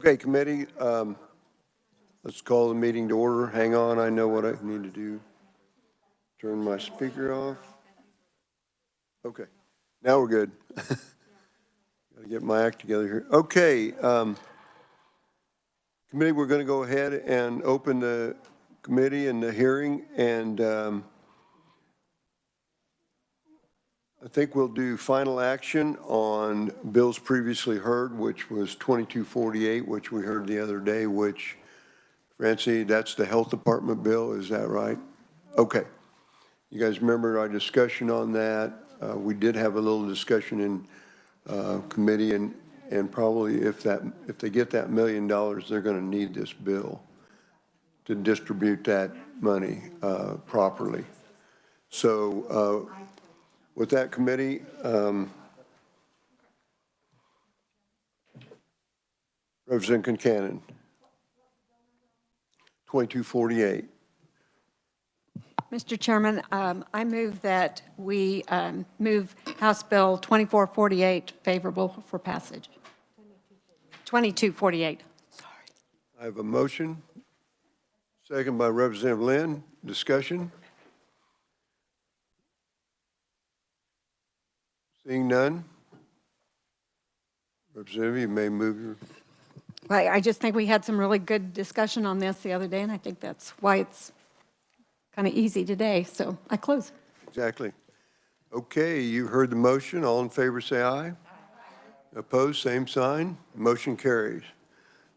Okay, committee, let's call the meeting to order. Hang on, I know what I need to do. Turn my speaker off. Okay, now we're good. Got to get my act together here. Okay, committee, we're going to go ahead and open the committee and the hearing, and I think we'll do final action on bills previously heard, which was 2248, which we heard the other day, which, Francie, that's the health department bill, is that right? Okay. You guys remember our discussion on that? We did have a little discussion in committee, and probably if they get that $1 million, they're going to need this bill to distribute that money properly. So with that, committee, Representative Concanon, 2248. Mr. Chairman, I move that we move House Bill 2448 favorable for passage. 2248. Sorry. I have a motion, second by Representative Lynn. Discussion? Seeing none. Representative, you may move your... I just think we had some really good discussion on this the other day, and I think that's why it's kind of easy today. So I close. Exactly. Okay, you heard the motion. All in favor say aye. Aye. Opposed, same sign. Motion carries.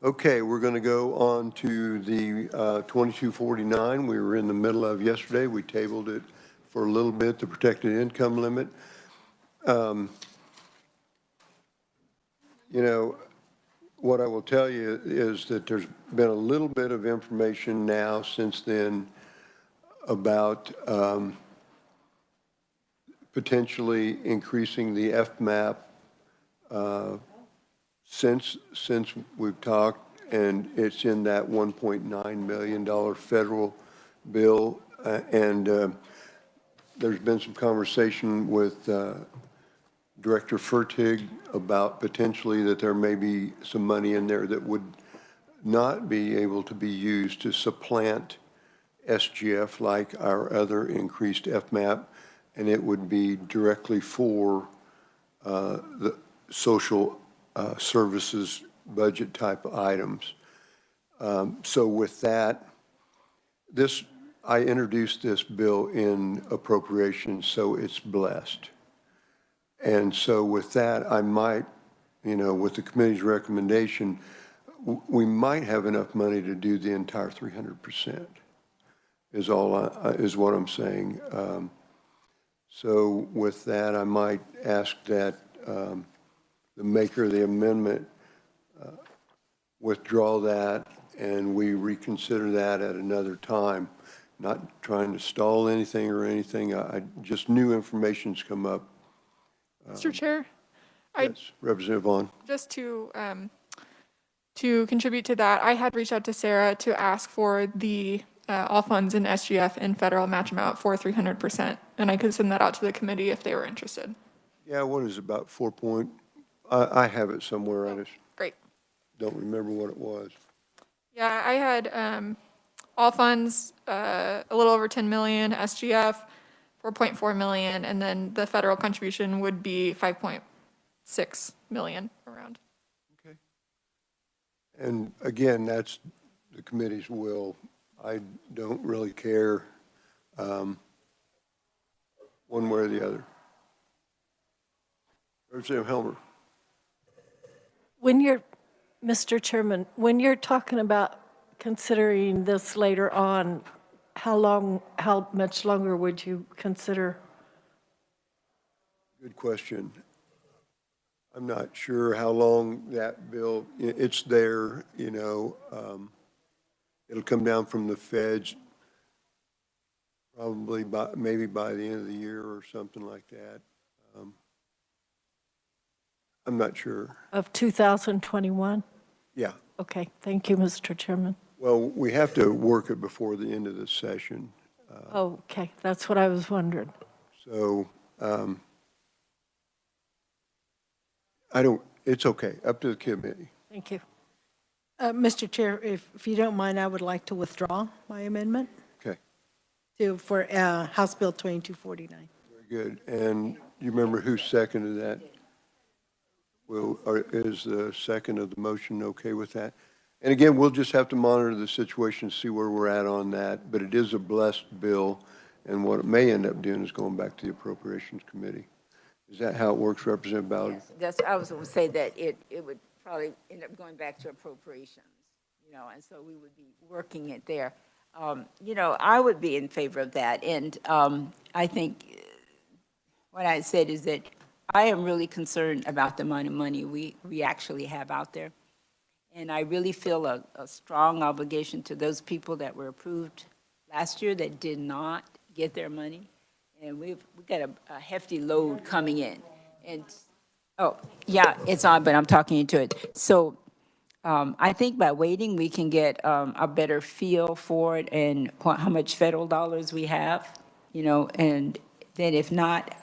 Okay, we're going to go on to the 2249 we were in the middle of yesterday. We tabled it for a little bit, the protected income limit. You know, what I will tell you is that there's been a little bit of information now since then about potentially increasing the FMAP since we've talked, and it's in that $1.9 million federal bill, and there's been some conversation with Director Fertig about potentially that there may be some money in there that would not be able to be used to supplant SGF like our other increased FMAP, and it would be directly for the social services budget type items. So with that, I introduced this bill in appropriations, so it's blessed. And so with that, I might, with the committee's recommendation, we might have enough money to do the entire 300%, is what I'm saying. So with that, I might ask that the maker of the amendment withdraw that, and we reconsider that at another time. Not trying to stall anything or anything. Just new information's come up. Mr. Chair, yes, Representative Vaughn. Just to contribute to that, I had reached out to Sarah to ask for the all funds in SGF and federal match amount for 300%, and I could send that out to the committee if they were interested. Yeah, what is about 4 point? I have it somewhere. I just Great. don't remember what it was. Yeah, I had all funds a little over 10 million, SGF 4.4 million, and then the federal contribution would be 5.6 million around. Okay. And again, that's the committee's will. I don't really care one way or the other. Representative Helmer. When you're, Mr. Chairman, when you're talking about considering this later on, how much longer would you consider? Good question. I'm not sure how long that bill, it's there, it'll come down from the feds probably maybe by the end of the year or something like that. I'm not sure. Of 2021? Yeah. Okay, thank you, Mr. Chairman. Well, we have to work it before the end of the session. Okay, that's what I was wondering. So it's okay, up to the committee. Thank you. Mr. Chair, if you don't mind, I would like to withdraw my amendment Okay, for House Bill 2249. very good. And you remember who seconded that? Well, is the second of the motion okay with that? And again, we'll just have to monitor the situation, see where we're at on that, but it is a blessed bill, and what it may end up doing is going back to the Appropriations Committee. Is that how it works, Representative Ballard? Yes, that's, I was going to say that it would probably end up going back to appropriations, and so we would be working it there. I would be in favor of that, and I think what I said is that I am really concerned about the amount of money we actually have out there. And I really feel a strong obligation to those people that were approved last year that did not get their money. And we've got a hefty load coming in. And, oh, yeah, it's on, but I'm talking into it. So I think by waiting, we can get a better feel for it and how much federal dollars we have, and then if not,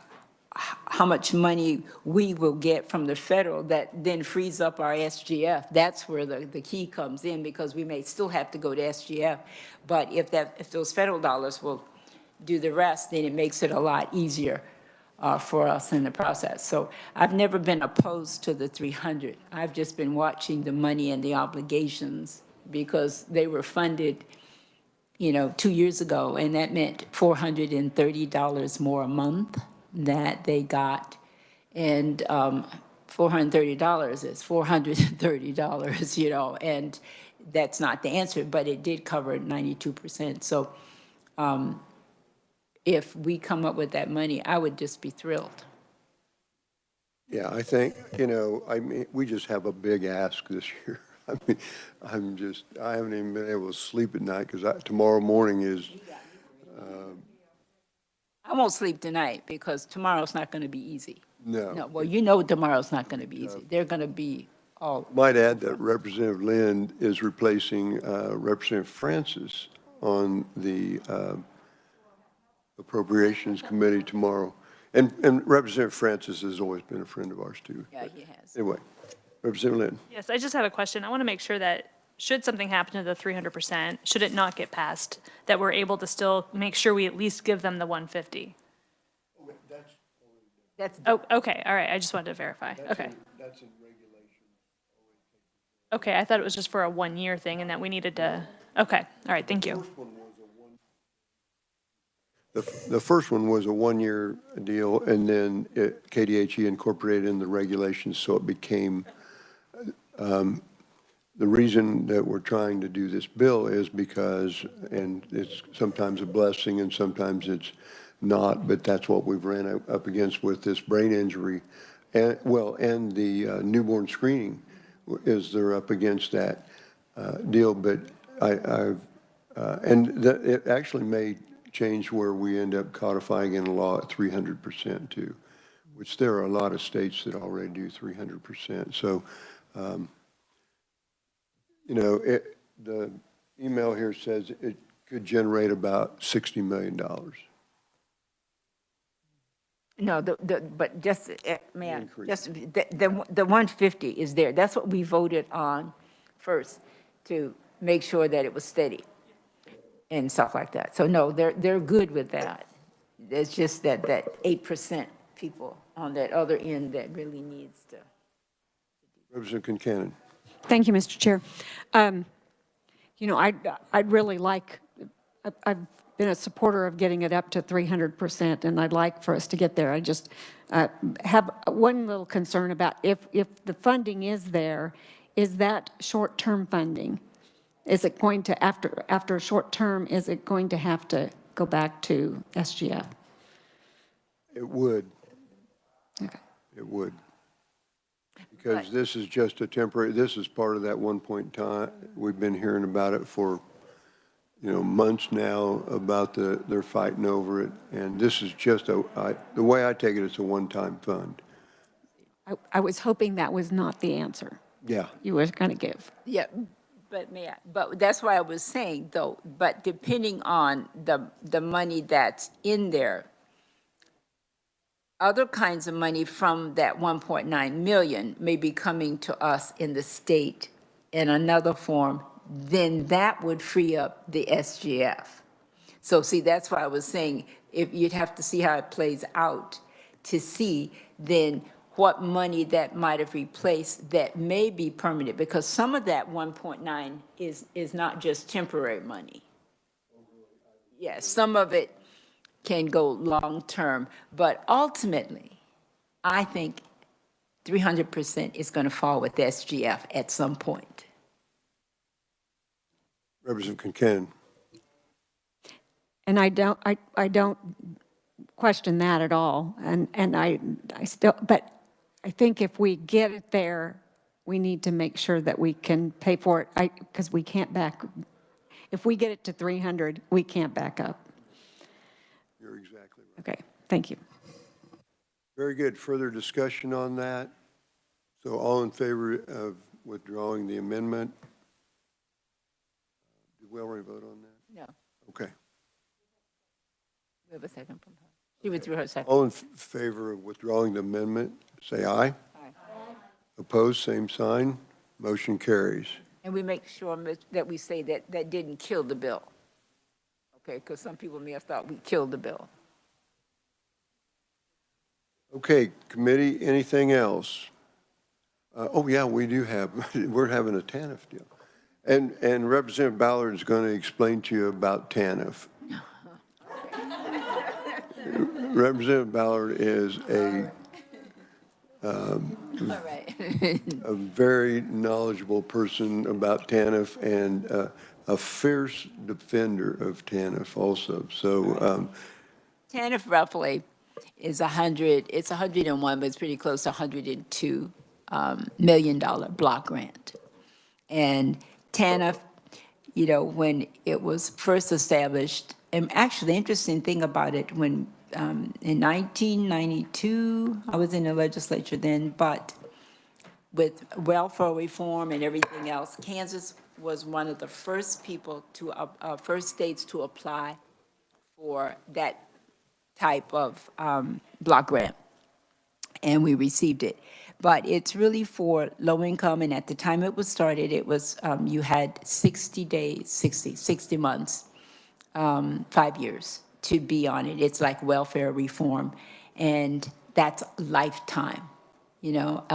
how much money we will get from the federal that then frees up our SGF. That's where the key comes in, because we may still have to go to SGF. But if those federal dollars will do the rest, then it makes it a lot easier for us in the process. So I've never been opposed to the 300. I've just been watching the money and the obligations, because they were funded 2 years ago, and that meant $430 more a month that they got. And $430 is $430, and that's not the answer, but it did cover 92%. So if we come up with that money, I would just be thrilled. Yeah, I think, we just have a big ask this year. I mean, I haven't even been able to sleep at night, because tomorrow morning is, I won't sleep tonight because tomorrow's not going to be easy. no. Well, tomorrow's not going to be easy. They're going to be all. Might add that Representative Lynn is replacing Representative Francis on the Appropriations Committee tomorrow. And Representative Francis has always been a friend of ours, too. Yeah, he has. Anyway, Representative Lynn. Yes, I just have a question. I want to make sure that should something happen to the 300%, should it not get passed, that we're able to still make sure we at least give them the 150? That's, Oh, okay, all right, I just wanted to verify. Okay. That's in regulation. Okay, I thought it was just for a 1-year thing and that we needed to, okay, all right, thank you. The first one was a 1-year deal, and then KDHE incorporated in the regulations, so it became, the reason that we're trying to do this bill is because, and it's sometimes a blessing and sometimes it's not, but that's what we've ran up against with this brain injury, and the newborn screening they're up against that deal. But it actually may change where we end up codifying in law at 300% too, which there are a lot of states that already do 300%. So, the email here says it could generate about $60 million. no, but just, may I, Increase. just, the 150 is there. That's what we voted on first, to make sure that it was steady and stuff like that. So no, they're good with that. It's just that 8% people on that other end that really needs to. Representative Concanon. Thank you, Mr. Chair. I'd really like, I've been a supporter of getting it up to 300%, and I'd like for us to get there. I just have one little concern about if the funding is there, is that short-term funding? Is it going to, after a short term, is it going to have to go back to SGF? It would. Okay. It would. Because this is just a temporary, this is part of that 1 point time. We've been hearing about it for, months now, about they're fighting over it. And this is just the way I take it, it's a one-time fund. I was hoping that was not the answer Yeah. you were going to give. Yeah, but that's why I was saying, though, but depending on the money that's in there, other kinds of money from that 1.9 million may be coming to us in the state in another form, then that would free up the SGF. So see, that's why I was saying, if you'd have to see how it plays out to see then what money that might have replaced that may be permanent, because some of that 1.9 is not just temporary money. Yes, some of it can go long-term, but ultimately, I think 300% is going to fall with SGF at some point. Representative Kincaid. And I don't question that at all. And I still, but I think if we get it there, we need to make sure that we can pay for it, because we can't if we get it to 300, we can't back up. You're exactly right. Okay, thank you. Very good. Further discussion on that? So all in favor of withdrawing the amendment? Did we already vote on that? No, Okay. we have a second from her. She withdrew her second. All in favor of withdrawing the amendment, say aye. Aye. Opposed, same sign. Motion carries. And we make sure that we say that that didn't kill the bill. Okay, because some people may have thought we killed the bill. Okay, committee, anything else? Oh, yeah, we do have, we're having a TANF deal. And Representative Ballard is going to explain to you about TANF. Representative Ballard is All right. a very knowledgeable person about TANF and a fierce defender of TANF also. So TANF roughly is 100, it's 101, but it's pretty close to $102 million block grant. And TANF, you know, when it was first established, and actually the interesting thing about it, when in 1992, I was in the legislature then, but with welfare reform and everything else, Kansas was one of the first people to, first states to apply for that type of block grant, and we received it. But it's really for low income, and at the time it was started, it was, you had 60 days, 60 months, 5 years to be on it. It's like welfare reform, and that's lifetime, you know?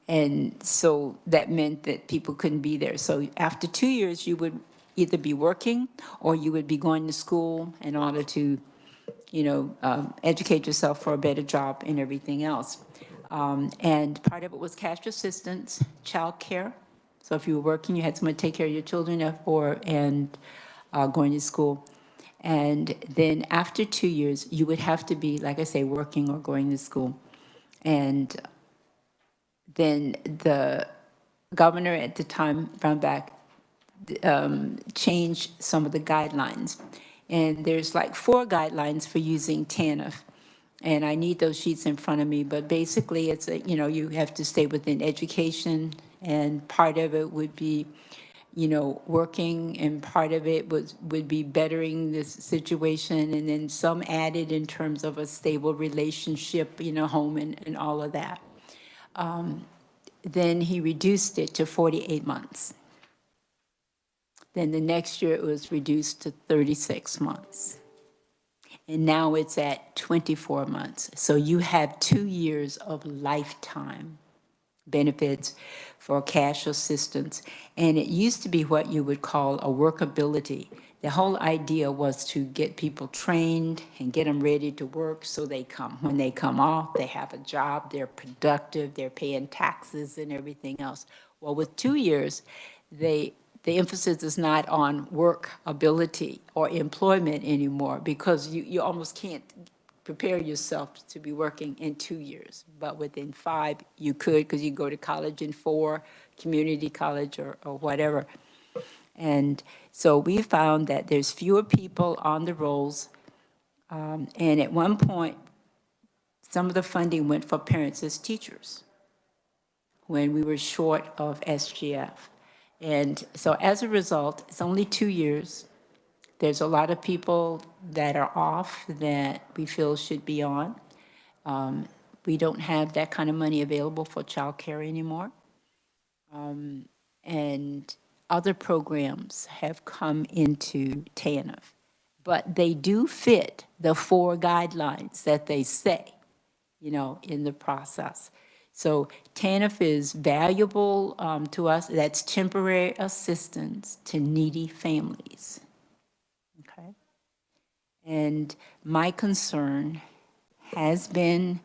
And so that meant that people couldn't be there. So after 2 years, you would either be working or you would be going to school in order to, you know, educate yourself for a better job and everything else. And part of it was cash assistance, child care. So if you were working, you had someone take care of your children and going to school. And then after 2 years, you would have to be, like I say, working or going to school. And then the governor at the time, Brownback, changed some of the guidelines. And there's like 4 guidelines for using TANF. And I need those sheets in front of me, but basically it's, you know, you have to stay within education, and part of it would be, you know, working, and part of it would be bettering this situation, and then some added in terms of a stable relationship, you know, home and all of that. Then he reduced it to 48 months. Then the next year it was reduced to 36 months. And now it's at 24 months. So you have 2 years of lifetime benefits for cash assistance. And it used to be what you would call a workability. The whole idea was to get people trained and get them ready to work so when they come off, they have a job, they're productive, they're paying taxes and everything else. Well, with 2 years, the emphasis is not on workability or employment anymore, because you almost can't prepare yourself to be working in 2 years. But within 5, you could, because you go to college in 4, community college or whatever. And so we found that there's fewer people on the rolls. And at one point, some of the funding went for parents as teachers when we were short of SGF. And so as a result, it's only 2 years. There's a lot of people that are off that we feel should be on. We don't have that kind of money available for childcare anymore. and other programs have come into TANF, but they do fit the 4 guidelines that they say, you know, in the process. So TANF is valuable to us. That's temporary assistance to needy families. Okay. And my concern has been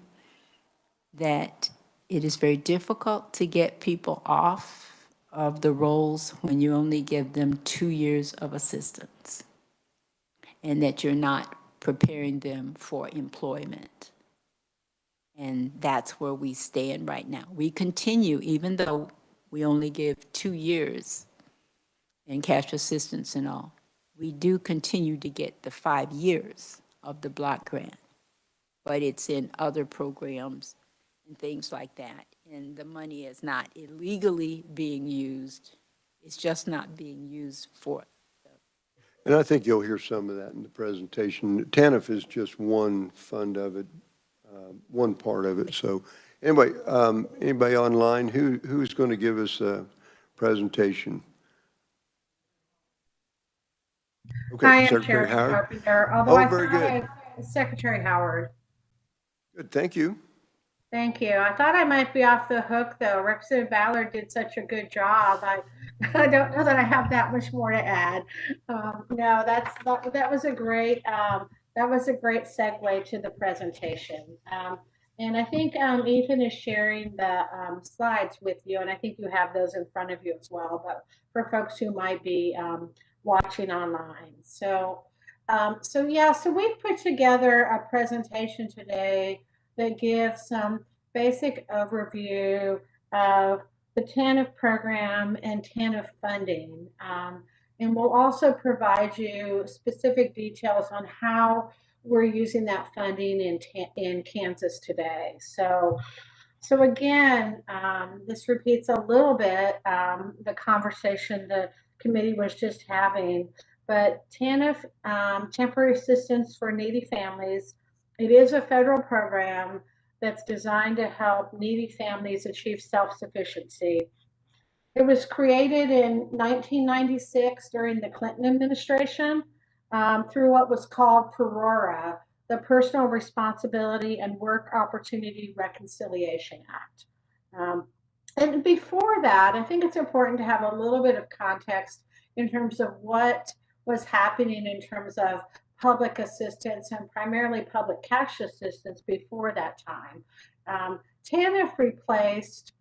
that it is very difficult to get people off of the rolls when you only give them 2 years of assistance, and that you're not preparing them for employment. And that's where we stand right now. We continue, even though we only give 2 years in cash assistance and all, we do continue to get the 5 years of the block grant, but it's in other programs and things like that. And the money is not illegally being used. It's just not being used for. And I think you'll hear some of that in the presentation. TANF is just one fund of it, one part of it. So anyway, anybody online, who's going to give us a presentation? Okay, I am Secretary Chairman Howard. Carpenter, although Oh, I very thought good. Secretary Howard. Good, thank you. Thank you. I thought I might be off the hook, though. Representative Ballard did such a good job. I don't know that I have that much more to add. No, that was a great segue to the presentation. And I think Ethan is sharing the slides with you, and I think you have those in front of you as well. But for folks who might be watching online, so we've put together a presentation today that gives some basic overview of the TANF program and TANF funding. And we'll also provide you specific details on how we're using that funding in Kansas today. So again, this repeats a little bit the conversation the committee was just having, but TANF, Temporary Assistance for Needy Families, it is a federal program that's designed to help needy families achieve self-sufficiency. It was created in 1996 during the Clinton administration through what was called PERORA, the Personal Responsibility and Work Opportunity Reconciliation Act. And before that, I think it's important to have a little bit of context in terms of what was happening in terms of public assistance and primarily public cash assistance before that time. TANF replaced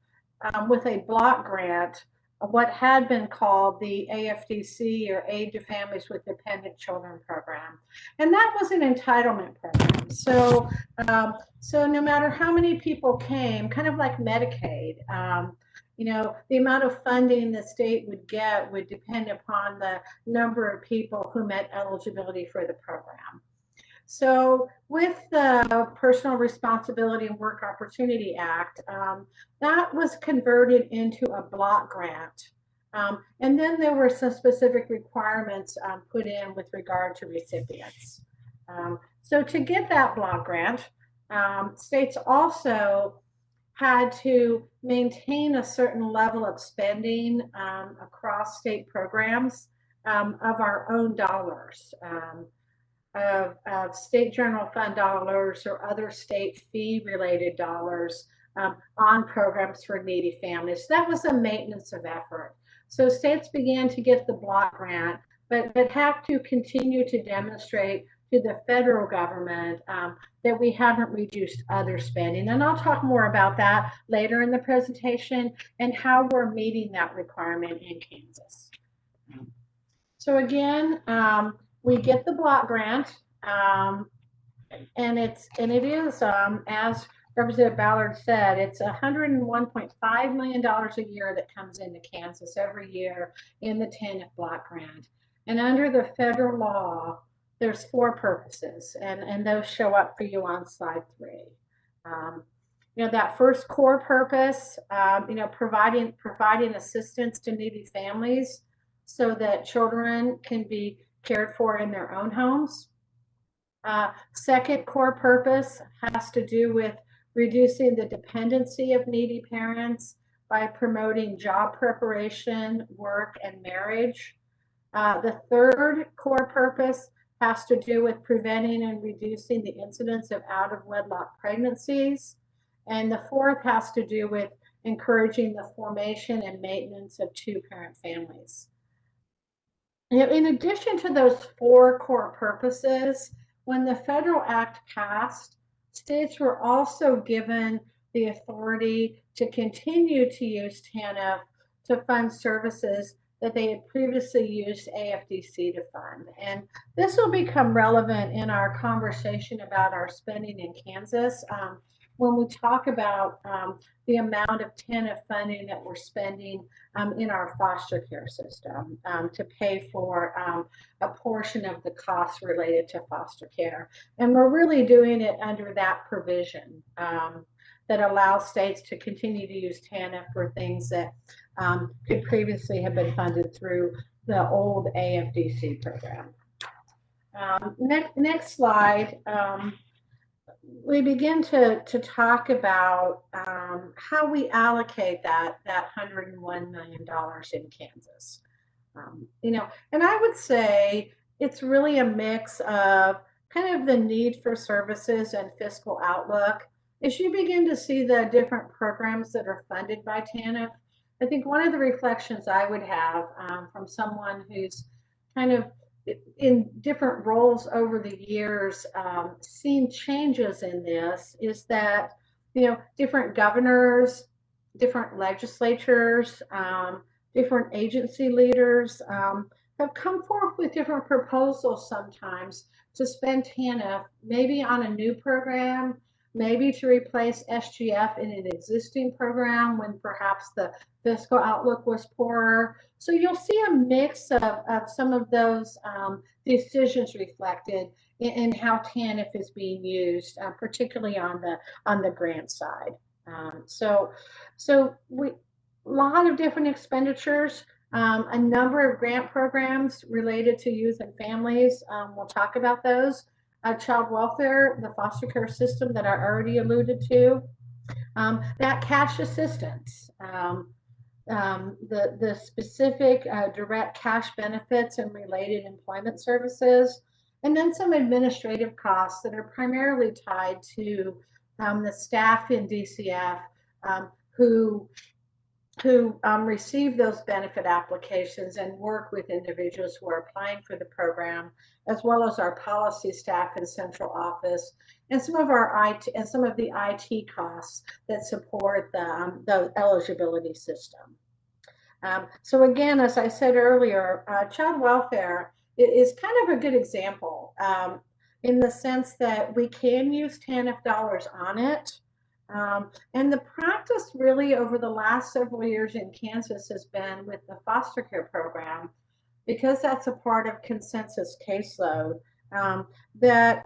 with a block grant what had been called the AFDC, or Aid to Families with Dependent Children program. And that was an entitlement program. So no matter how many people came, kind of like Medicaid, the amount of funding the state would get would depend upon the number of people who met eligibility for the program. So with the Personal Responsibility and Work Opportunity Act, that was converted into a block grant. And then there were some specific requirements put in with regard to recipients. So to get that block grant, states also had to maintain a certain level of spending across state programs of our own dollars. Of state general fund dollars or other state fee related dollars on programs for needy families. So that was a maintenance of effort. So states began to get the block grant, but have to continue to demonstrate to the federal government that we haven't reduced other spending. And I'll talk more about that later in the presentation and how we're meeting that requirement in Kansas. So again, we get the block grant, and it is, as Representative Ballard said, it's $101.5 million a year that comes into Kansas every year in the TANF block grant. And under the federal law, there's 4 purposes, and those show up for you on slide 3. That first core purpose, providing assistance to needy families so that children can be cared for in their own homes. Second core purpose has to do with reducing the dependency of needy parents by promoting job preparation, work, and marriage. The third core purpose has to do with preventing and reducing the incidence of out-of-wedlock pregnancies. And the fourth has to do with encouraging the formation and maintenance of two-parent families. In addition to those four core purposes, when the federal act passed, states were also given the authority to continue to use TANF to fund services that they had previously used AFDC to fund. And this will become relevant in our conversation about our spending in Kansas. When we talk about the amount of TANF funding that we're spending in our foster care system to pay for a portion of the costs related to foster care. And we're really doing it under that provision that allows states to continue to use TANF for things that could previously have been funded through the old AFDC program. Next slide. We begin to talk about how we allocate that $101 million in Kansas. And I would say it's really a mix of kind of the need for services and fiscal outlook. As you begin to see the different programs that are funded by TANF, I think one of the reflections I would have from someone who's kind of in different roles over the years, seen changes in this is that, different governors, different legislatures, different agency leaders have come forth with different proposals sometimes to spend TANF maybe on a new program, maybe to replace SGF in an existing program when perhaps the fiscal outlook was poorer. So you'll see a mix of some of those decisions reflected in how TANF is being used, particularly on the grant side. So we a lot of different expenditures, a number of grant programs related to youth and families. We'll talk about those. Child welfare, the foster care system that I already alluded to, that cash assistance, the specific direct cash benefits and related employment services, and then some administrative costs that are primarily tied to the staff in DCF who receive those benefit applications and work with individuals who are applying for the program, as well as our policy staff in central office, and some of our IT and some of the IT costs that support the eligibility system. So again, as I said earlier, child welfare is kind of a good example in the sense that we can use TANF dollars on it. And the practice really over the last several years in Kansas has been with the foster care program, because that's a part of consensus caseload, that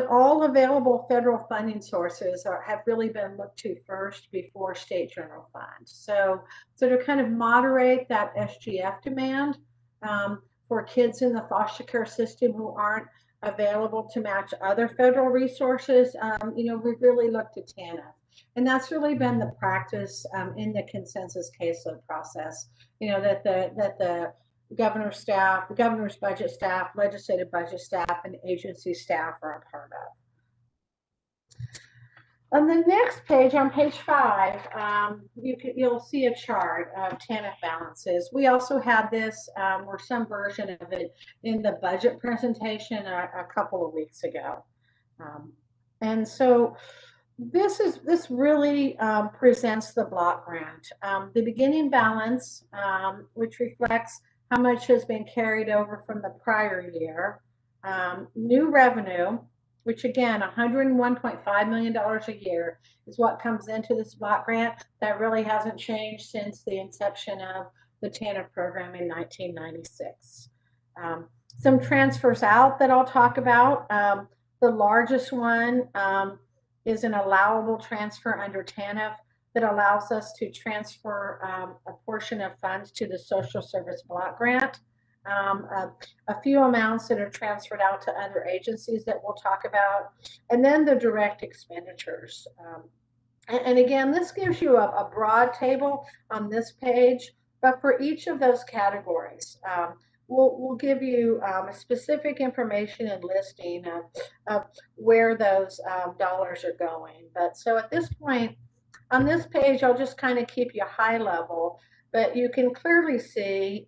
all available federal funding sources have really been looked to first before state general funds. So to kind of moderate that SGF demand for kids in the foster care system who aren't available to match other federal resources, we've really looked at TANF. And that's really been the practice in the consensus caseload process, that the governor's staff, the governor's budget staff, legislative budget staff, and agency staff are a part of. On the next page, on page 5, you'll see a chart of TANF balances. We also had this, or some version of it, in the budget presentation a couple of weeks ago. And so this really presents the block grant. The beginning balance, which reflects how much has been carried over from the prior year. New revenue, which again, $101.5 million a year is what comes into this block grant. That really hasn't changed since the inception of the TANF program in 1996. Some transfers out that I'll talk about. The largest one is an allowable transfer under TANF that allows us to transfer a portion of funds to the social service block grant. A few amounts that are transferred out to other agencies that we'll talk about, and then the direct expenditures. And again, this gives you a broad table on this page, but for each of those categories, we'll give you specific information and listing of where those dollars are going. But so at this point, on this page, I'll just kind of keep you high level, but you can clearly see,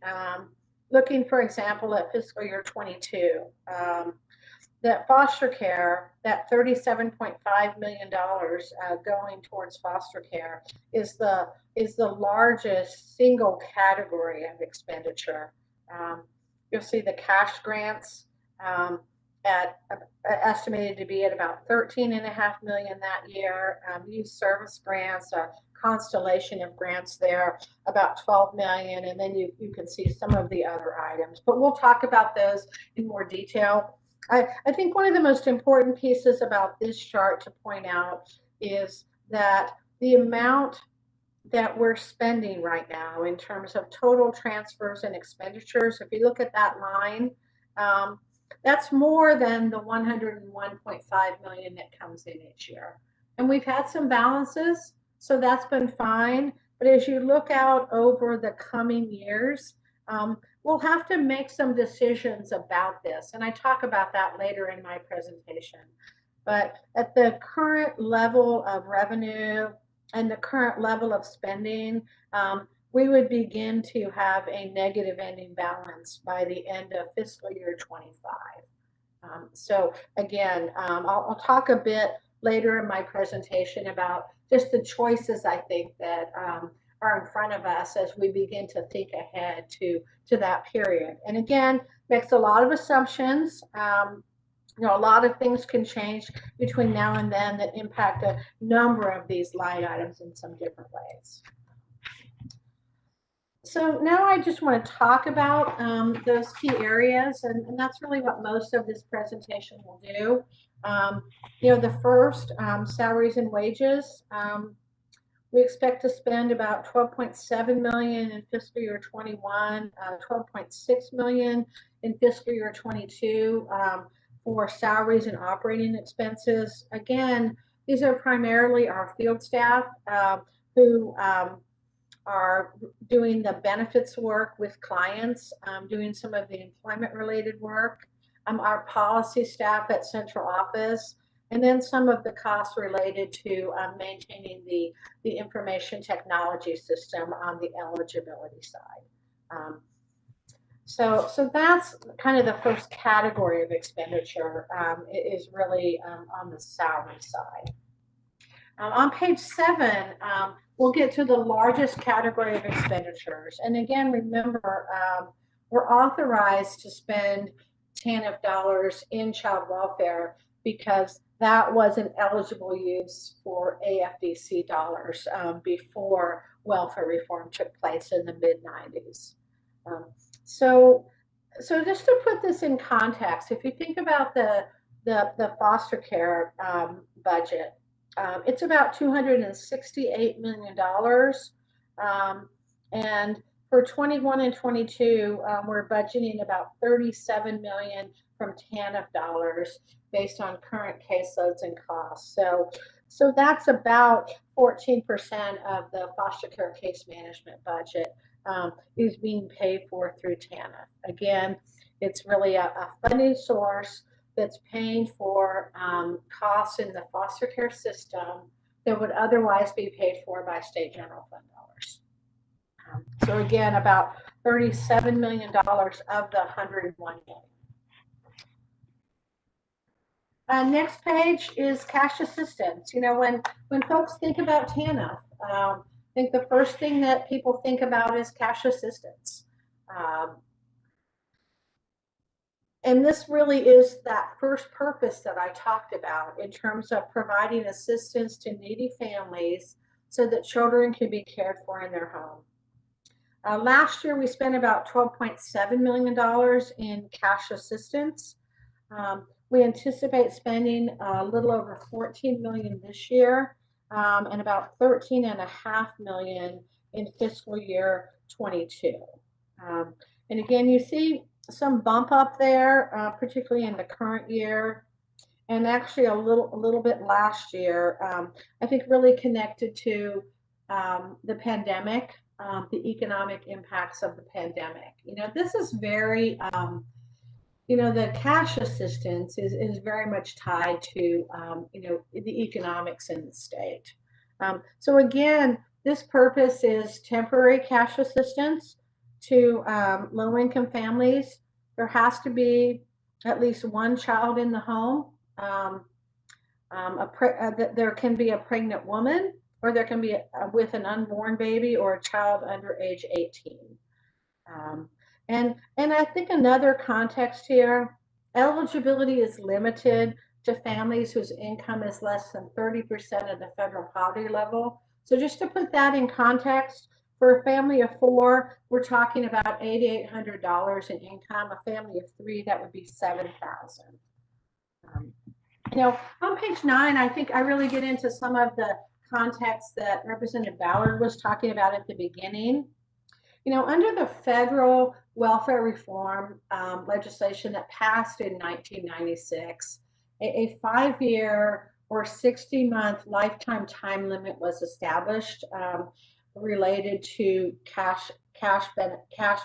looking, for example, at fiscal year 22, that foster care, that $37.5 million going towards foster care is the largest single category of expenditure. You'll see the cash grants at estimated to be at about $13.5 million that year. Youth service grants, a constellation of grants there, about $12 million, and then you can see some of the other items. But we'll talk about those in more detail. I think one of the most important pieces about this chart to point out is that the amount that we're spending right now in terms of total transfers and expenditures, if you look at that line, that's more than the $101.5 million that comes in each year. And we've had some balances, so that's been fine. But as you look out over the coming years, we'll have to make some decisions about this. And I talk about that later in my presentation. But at the current level of revenue and the current level of spending, we would begin to have a negative ending balance by the end of fiscal year 25. So again, I'll talk a bit later in my presentation about just the choices I think that are in front of us as we begin to think ahead to that period. And again, makes a lot of assumptions. A lot of things can change between now and then that impact a number of these line items in some different ways. So now I just want to talk about those key areas, and that's really what most of this presentation will do. The first, salaries and wages. We expect to spend about $12.7 million in fiscal year 21, $12.6 million in fiscal year 22 for salaries and operating expenses. Again, these are primarily our field staff who are doing the benefits work with clients, doing some of the employment-related work, our policy staff at central office, and then some of the costs related to maintaining the information technology system on the eligibility side. So that's kind of the first category of expenditure is really on the salary side. On page 7, we'll get to the largest category of expenditures. And again, remember, we're authorized to spend TANF dollars in child welfare because that was an eligible use for AFDC dollars before welfare reform took place in the mid-90s. So just to put this in context, if you think about the foster care budget, it's about $268 million. And for 21 and 22, we're budgeting about $37 million from TANF dollars based on current caseloads and costs. So that's about 14% of the foster care case management budget is being paid for through TANF. Again, it's really a funding source that's paying for costs in the foster care system that would otherwise be paid for by state general fund dollars. So again, about $37 million of the $101 million. Next page is cash assistance. When folks think about TANF, I think the first thing that people think about is cash assistance. And this really is that first purpose that I talked about in terms of providing assistance to needy families so that children can be cared for in their home. Last year, we spent about $12.7 million in cash assistance. We anticipate spending a little over $14 million this year and about $13.5 million in fiscal year 22. And again, you see some bump up there, particularly in the current year. and actually a little bit last year. I think really connected to the pandemic, the economic impacts of the pandemic. This is very, the cash assistance is very much tied to, the economics in the state. So again, this purpose is temporary cash assistance to low-income families. There has to be at least one child in the home. There can be a pregnant woman, or there can be with an unborn baby or a child under age 18. And I think another context here, eligibility is limited to families whose income is less than 30% of the federal poverty level. So just to put that in context, for a family of 4, we're talking about $8,800 in income. A family of 3, that would be $7,000. On page 9, I think I really get into some of the context that Representative Ballard was talking about at the beginning. Under the federal welfare reform legislation that passed in 1996, a 5-year or 60-month lifetime time limit was established related to cash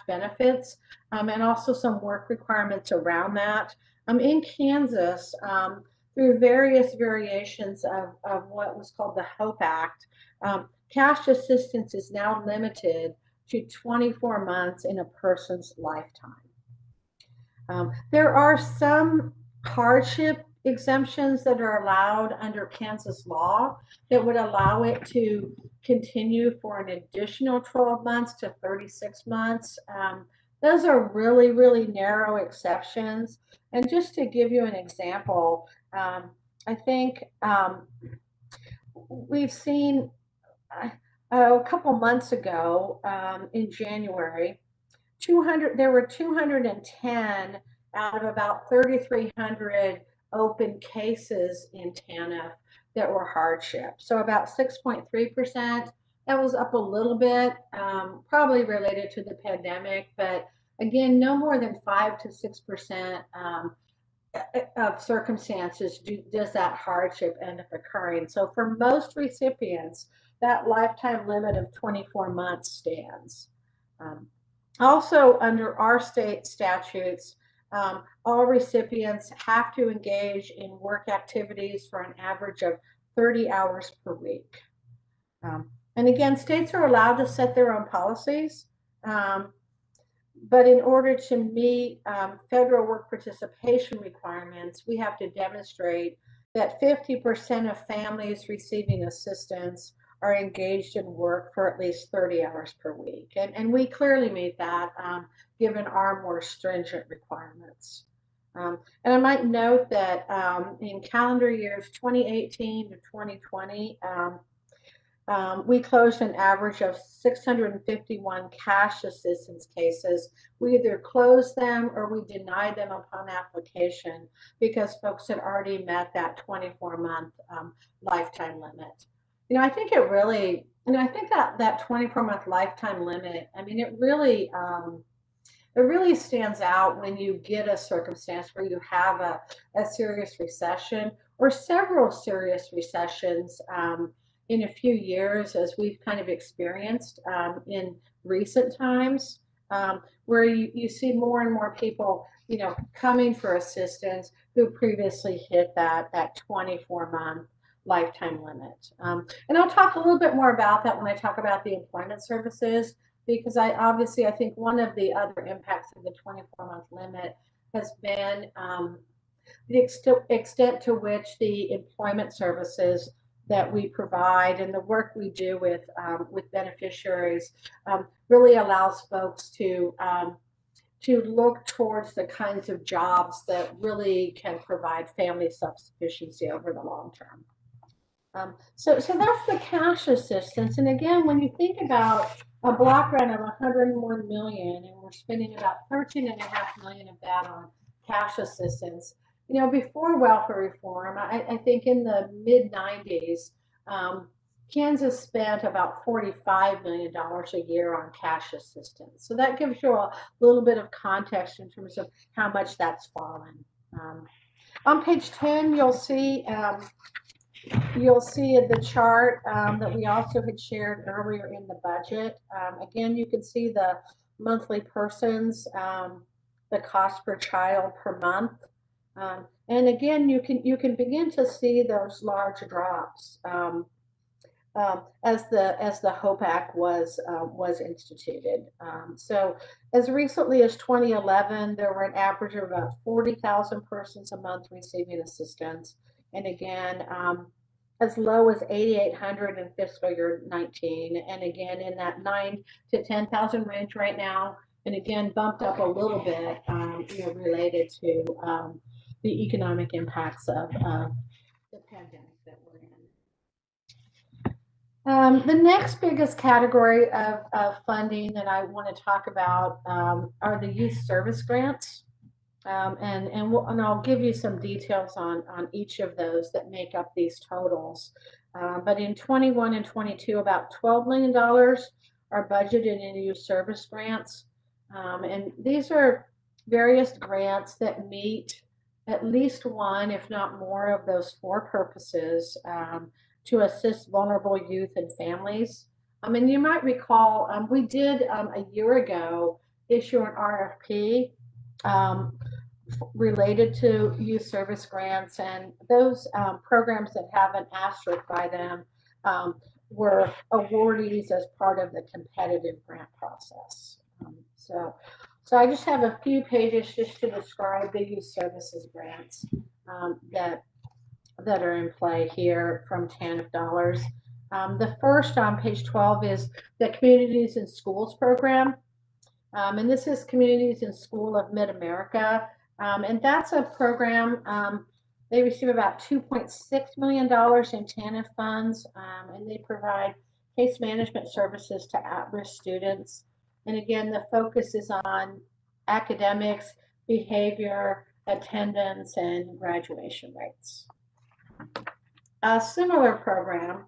benefits, and also some work requirements around that. In Kansas, through various variations of what was called the HOPE Act, cash assistance is now limited to 24 months in a person's lifetime. There are some hardship exemptions that are allowed under Kansas law that would allow it to continue for an additional 12 months to 36 months. Those are really, really narrow exceptions. And just to give you an example, I think we've seen a couple months ago, in January, there were 210 out of about 3,300 open cases in TANF that were hardship. So about 6.3%. That was up a little bit, probably related to the pandemic, but again, no more than 5 to 6% of circumstances does that hardship end up occurring. So for most recipients, that lifetime limit of 24 months stands. Also, under our state statutes, all recipients have to engage in work activities for an average of 30 hours per week. And again, states are allowed to set their own policies, but in order to meet federal work participation requirements, we have to demonstrate that 50% of families receiving assistance are engaged in work for at least 30 hours per week. And we clearly meet that given our more stringent requirements. And I might note that in calendar years 2018 to 2020, we closed an average of 651 cash assistance cases. We either closed them or we denied them upon application because folks had already met that 24-month lifetime limit. I think it really, I think that 24-month lifetime limit, it really stands out when you get a circumstance where you have a serious recession or several serious recessions in a few years, as we've kind of experienced in recent times, where you see more and more people, coming for assistance who previously hit that 24-month lifetime limit. And I'll talk a little bit more about that when I talk about the employment services, because I think one of the other impacts of the 24-month limit has been the extent to which the employment services that we provide and the work we do with beneficiaries really allows folks to look towards the kinds of jobs that really can provide family self-sufficiency over the long term. So that's the cash assistance. And again, when you think about a block grant of $101 million, and we're spending about $13.5 million of that on cash assistance, before welfare reform, I think in the mid-90s, Kansas spent about $45 million a year on cash assistance. So that gives you a little bit of context in terms of how much that's fallen. On page 10, you'll see the chart that we also had shared earlier in the budget. Again, you can see the monthly persons, the cost per child per month. And again, you can begin to see those large drops as the HOPE Act was instituted. So as recently as 2011, there were an average of about 40,000 persons a month receiving assistance, and again, as low as 8,800 in fiscal year 19, and again in that 9 to 10,000 range right now, and again bumped up a little bit, related to the economic impacts of the pandemic that we're in. The next biggest category of funding that I want to talk about are the youth service grants. And I'll give you some details on each of those that make up these totals. But in 21 and 22, about $12 million are budgeted in youth service grants. And these are various grants that meet at least one, if not more, of those four purposes to assist vulnerable youth and families. And you might recall, we did a year ago issue an RFP related to youth service grants, and those programs that have an asterisk by them were awardees as part of the competitive grant process. So I just have a few pages just to describe the youth services grants that are in play here from TANF dollars. The first on page 12 is the Communities in Schools program. And this is Communities in School of Mid-America. And that's a program, they receive about $2.6 million in TANF funds, and they provide case management services to at-risk students. And again, the focus is on academics, behavior, attendance, and graduation rates. A similar program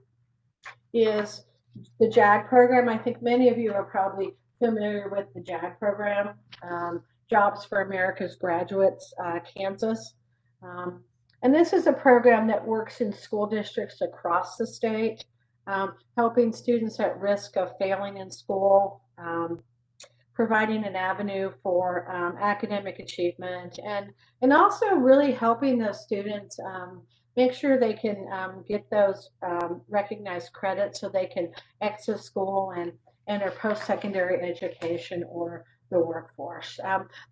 is the JAG program. I think many of you are probably familiar with the JAG program, Jobs for America's Graduates, Kansas. And this is a program that works in school districts across the state, helping students at risk of failing in school, providing an avenue for academic achievement, and also really helping those students make sure they can get those recognized credits so they can exit school and enter post-secondary education or the workforce.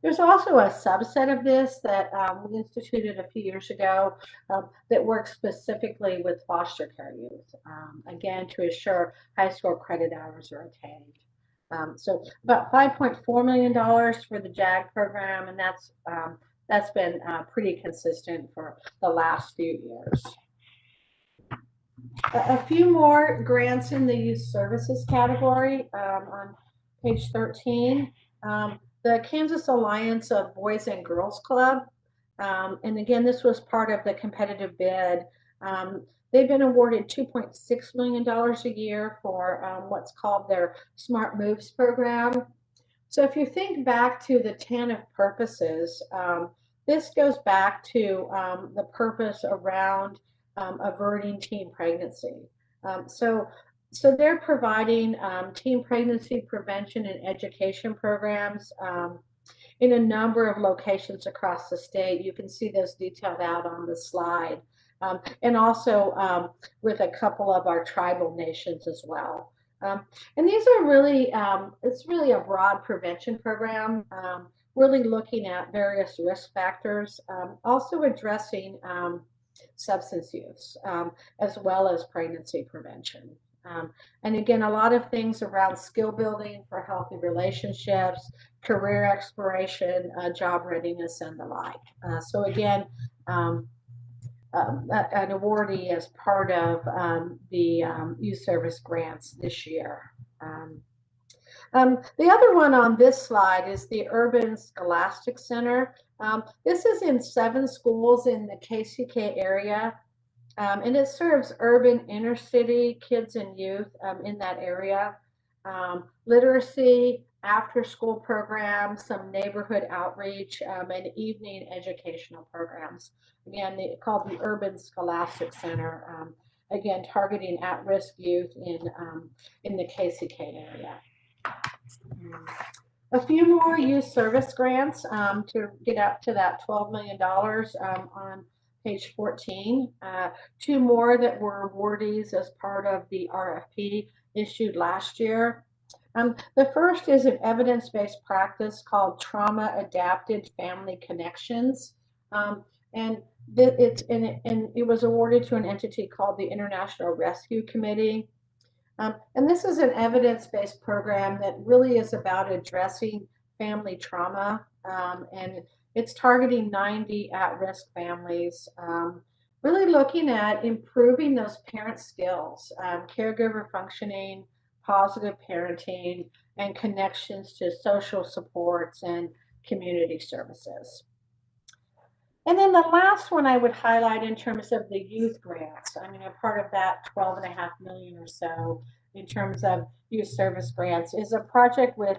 There's also a subset of this that we instituted a few years ago that works specifically with foster care youth, again, to assure high school credit hours are attained. So about $5.4 million for the JAG program, and that's been pretty consistent for the last few years. A few more grants in the youth services category on page 13. The Kansas Alliance of Boys and Girls Club, and again, this was part of the competitive bid. They've been awarded $2.6 million a year for what's called their Smart Moves program. So if you think back to the TANF purposes, this goes back to the purpose around averting teen pregnancy. So they're providing teen pregnancy prevention and education programs in a number of locations across the state. You can see those detailed out on the slide. And also with a couple of our tribal nations as well. And these are really, it's really a broad prevention program, really looking at various risk factors, also addressing substance use, as well as pregnancy prevention. And again, a lot of things around skill building for healthy relationships, career exploration, job readiness, and the like. So again, an awardee as part of the youth service grants this year. The other one on this slide is the Urban Scholastic Center. This is in 7 schools in the KCK area, and it serves urban inner city kids and youth in that area. Literacy, after-school programs, some neighborhood outreach, and evening educational programs. Again, called the Urban Scholastic Center. Again, targeting at-risk youth in the KCK area. A few more youth service grants to get up to that $12 million on page 14. Two more that were awardees as part of the RFP issued last year. The first is an evidence-based practice called Trauma Adapted Family Connections. And it was awarded to an entity called the International Rescue Committee. And this is an evidence-based program that really is about addressing family trauma, and it's targeting 90 at-risk families, really looking at improving those parent skills, caregiver functioning, positive parenting, and connections to social supports and community services. And then the last one I would highlight in terms of the youth grants, I mean, a part of that 12.5 million or so in terms of youth service grants is a project with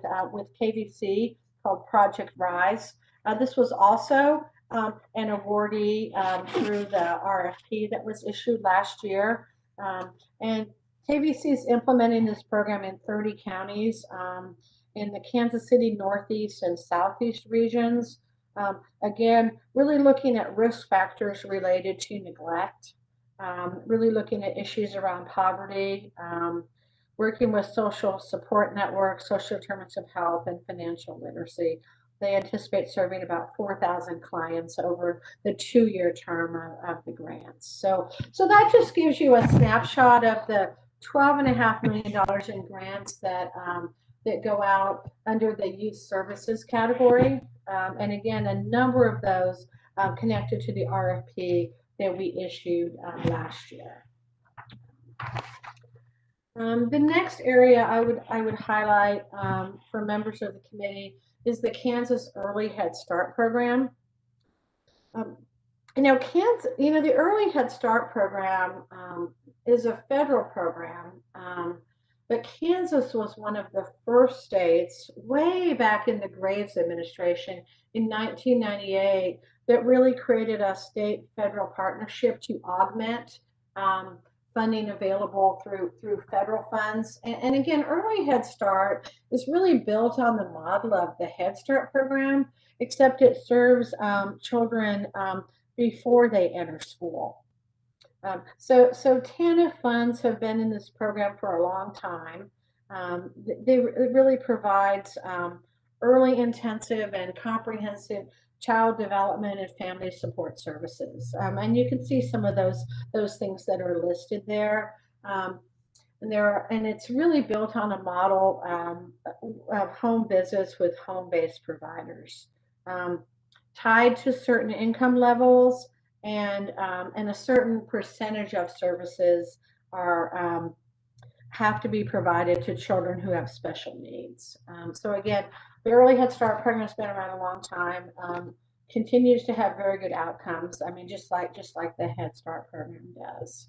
KVC called Project Rise. This was also an awardee through the RFP that was issued last year. And KVC is implementing this program in 30 counties in the Kansas City Northeast and Southeast regions. Again, really looking at risk factors related to neglect, really looking at issues around poverty, working with social support networks, social determinants of health, and financial literacy. They anticipate serving about 4,000 clients over the 2-year term of the grants. So that just gives you a snapshot of the $12.5 million in grants that go out under the youth services category. And again, a number of those connected to the RFP that we issued last year. The next area I would highlight for members of the committee is the Kansas Early Head Start program. The Early Head Start program is a federal program, but Kansas was one of the first states way back in the Graves administration in 1998 that really created a state-federal partnership to augment funding available through federal funds. And again, Early Head Start is really built on the model of the Head Start program, except it serves children before they enter school. So TANF funds have been in this program for a long time. It really provides early intensive and comprehensive child development and family support services. And you can see some of those things that are listed there. And it's really built on a model of home visits with home-based providers, tied to certain income levels, and a certain percentage of services have to be provided to children who have special needs. So again, the Early Head Start program has been around a long time, continues to have very good outcomes. I mean, just like the Head Start program does.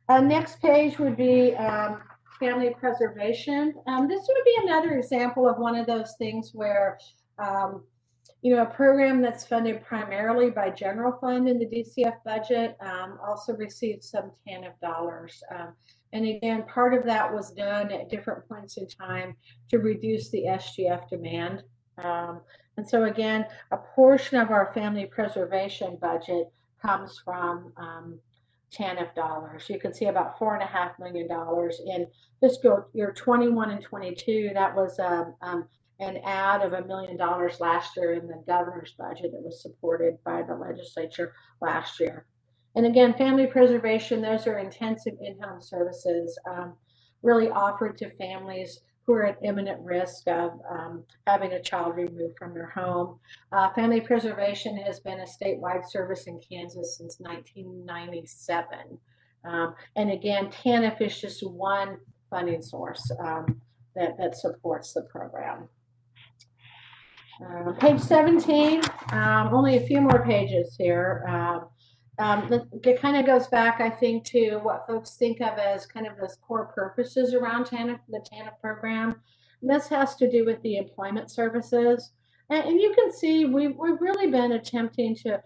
Next page would be family preservation. This would be another example of one of those things where a program that's funded primarily by general fund in the DCF budget also receives some TANF dollars. And again, part of that was done at different points in time to reduce the SGF demand. And so again, a portion of our family preservation budget comes from TANF dollars. You can see about $4.5 million in fiscal year 21 and 22. That was an add of $1 million last year in the governor's budget that was supported by the legislature last year. And again, family preservation, those are intensive in-home services really offered to families who are at imminent risk of having a child removed from their home. Family preservation has been a statewide service in Kansas since 1997. And again, TANF is just one funding source that supports the program. Page 17, only a few more pages here. It kind of goes back, I think, to what folks think of as kind of those core purposes around the TANF program. And this has to do with the employment services. And you can see we've really been attempting to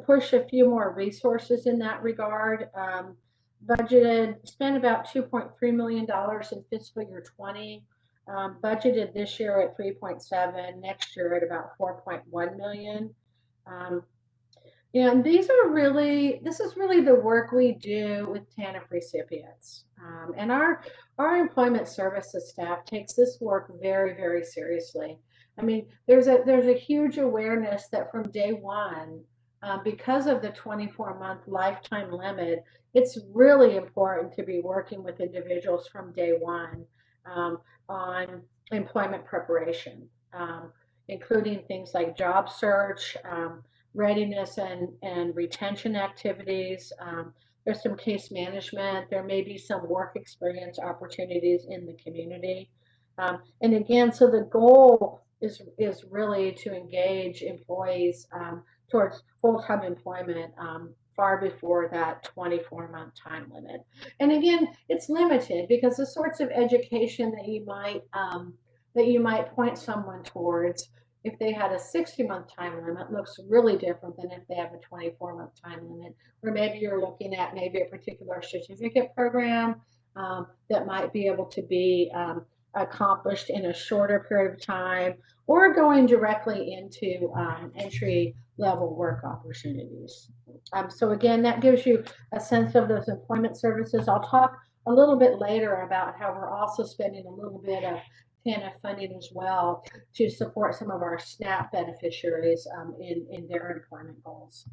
push a few more resources in that regard. Spent about $2.3 million in fiscal year 20. Budgeted this year at 3.7, next year at about 4.1 million. And this is really the work we do with TANF recipients. And our employment services staff takes this work very, very seriously. I mean, there's a huge awareness that from day one, because of the 24-month lifetime limit, it's really important to be working with individuals from day one on employment preparation, including things like job search, readiness and retention activities. There's some case management. There may be some work experience opportunities in the community. And again, so the goal is really to engage employees towards full-time employment far before that 24-month time limit. And again, it's limited because the sorts of education that you might point someone towards if they had a 60-month time limit looks really different than if they have a 24-month time limit, where maybe you're looking at maybe a particular certificate program that might be able to be accomplished in a shorter period of time, or going directly into entry-level work opportunities. So again, that gives you a sense of those employment services. I'll talk a little bit later about how we're also spending a little bit of TANF funding as well to support some of our SNAP beneficiaries in their employment goals.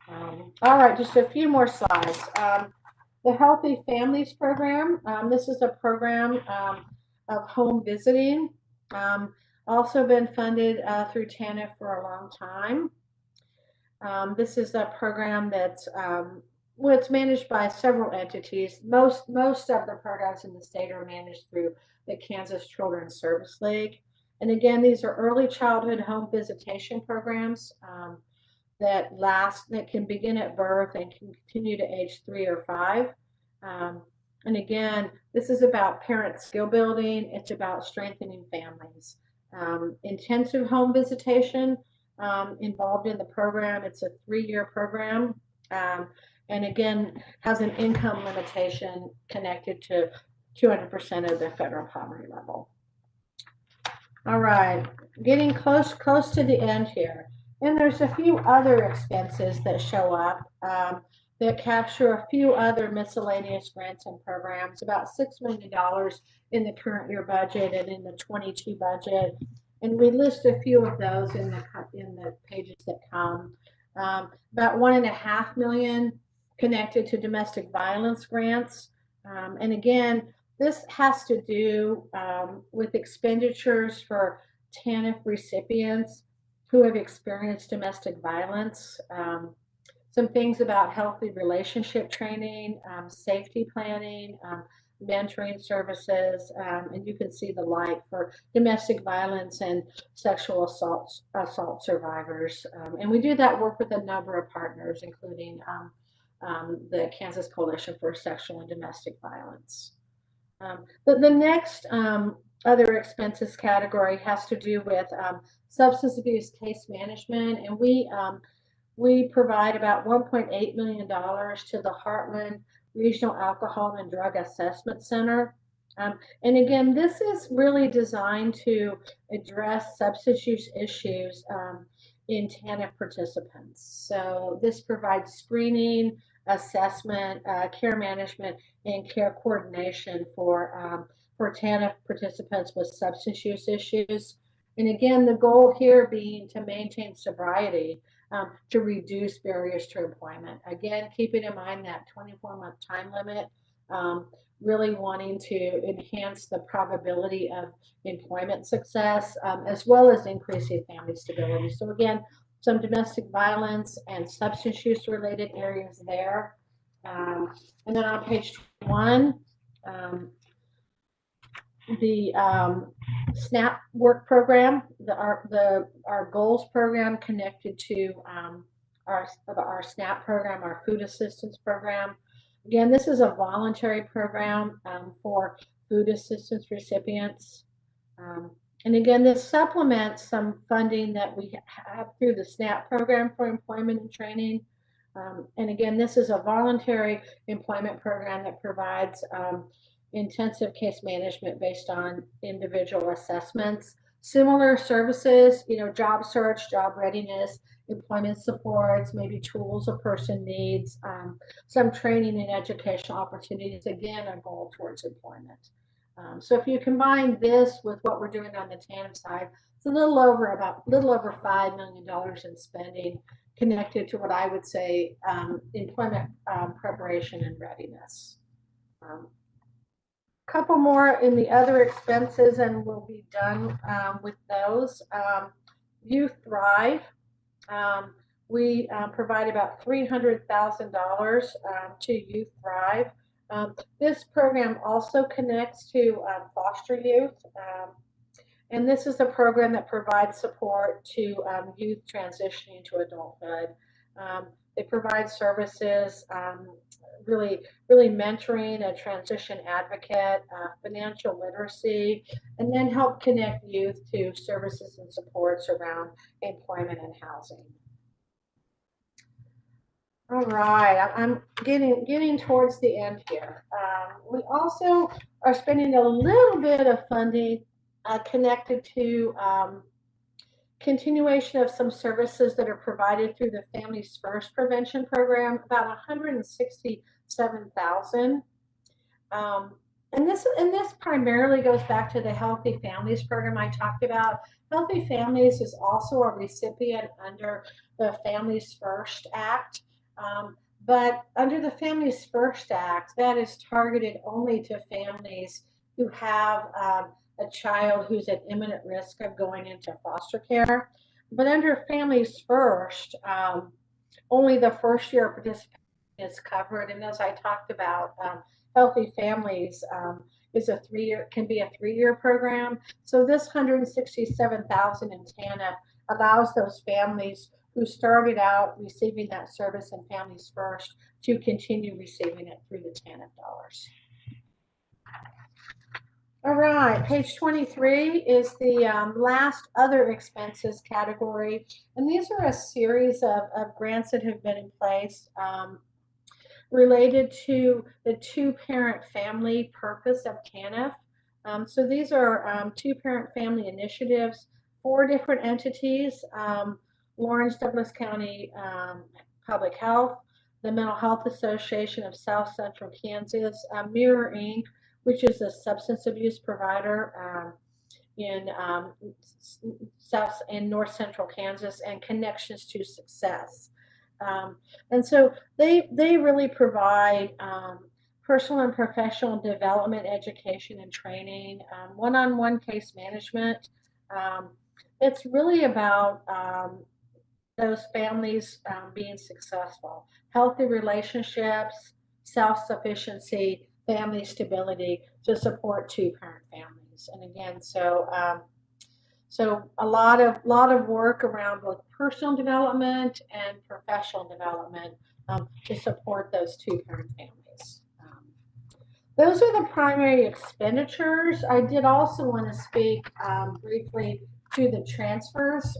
All right, just a few more slides. The Healthy Families Program, this is a program of home visiting. Also been funded through TANF for a long time. This is a program that's it's managed by several entities. Most of the programs in the state are managed through the Kansas Children's Service League. And again, these are early childhood home visitation programs that can begin at birth and can continue to age 3 or 5. And again, this is about parent skill building. It's about strengthening families. Intensive home visitation involved in the program. It's a 3-year program. And again, has an income limitation connected to 200% of the federal poverty level. All right, getting close to the end here. And there's a few other expenses that show up that capture a few other miscellaneous grants and programs, about $6 million in the current year budget and in the 22 budget. And we list a few of those in the pages that come. About $1.5 million connected to domestic violence grants. And again, this has to do with expenditures for TANF recipients who have experienced domestic violence. Some things about healthy relationship training, safety planning, mentoring services, and you can see the light for domestic violence and sexual assault survivors. And we do that work with a number of partners, including the Kansas Coalition for Sexual and Domestic Violence. The next other expenses category has to do with substance abuse case management, and we provide about $1.8 million to the Heartland Regional Alcohol and Drug Assessment Center. And again, this is really designed to address substance use issues in TANF participants. So this provides screening, assessment, care management, and care coordination for TANF participants with substance use issues. And again, the goal here being to maintain sobriety to reduce barriers to employment. Again, keeping in mind that 24-month time limit, really wanting to enhance the probability of employment success, as well as increasing family stability. So again, some domestic violence and substance use related areas there. And then on page 1, the SNAP work program, our goals program connected to our SNAP program, our food assistance program. Again, this is a voluntary program for food assistance recipients. And again, this supplements some funding that we have through the SNAP program for employment and training. And again, this is a voluntary employment program that provides intensive case management based on individual assessments. Similar services, job search, job readiness, employment supports, maybe tools a person needs, some training and educational opportunities, again, a goal towards employment. So if you combine this with what we're doing on the TANF side, it's a little over $5 million in spending connected to what I would say employment preparation and readiness. Couple more in the other expenses and we'll be done with those. Youth Thrive. We provide about $300,000 to Youth Thrive. This program also connects to foster youth. And this is a program that provides support to youth transitioning to adulthood. They provide services, really mentoring, a transition advocate, financial literacy, and then help connect youth to services and supports around employment and housing. All right, I'm getting towards the end here. We also are spending a little bit of funding connected to continuation of some services that are provided through the Families First Prevention Program, about $167,000. And this primarily goes back to the Healthy Families program I talked about. Healthy Families is also a recipient under the Families First Act. But under the Families First Act, that is targeted only to families who have a child who's at imminent risk of going into foster care. But under Families First, only the first year participation is covered. And as I talked about, Healthy Families can be a 3-year program. So this $167,000 in TANF allows those families who started out receiving that service in Families First to continue receiving it through the TANF dollars. All right, page 23 is the last other expenses category. And these are a series of grants that have been in place related to the two-parent family purpose of TANF. So these are two-parent family initiatives, 4 different entities, Lawrence Douglas County Public Health, the Mental Health Association of South Central Kansas, Mirror Inc., which is a substance abuse provider in North Central Kansas, and Connections to Success. And so they really provide personal and professional development, education and training, one-on-one case management. It's really about those families being successful, healthy relationships, self-sufficiency, family stability to support two-parent families. And again, so a lot of work around both personal development and professional development to support those two-parent families. Those are the primary expenditures. I did also want to speak briefly to the transfers.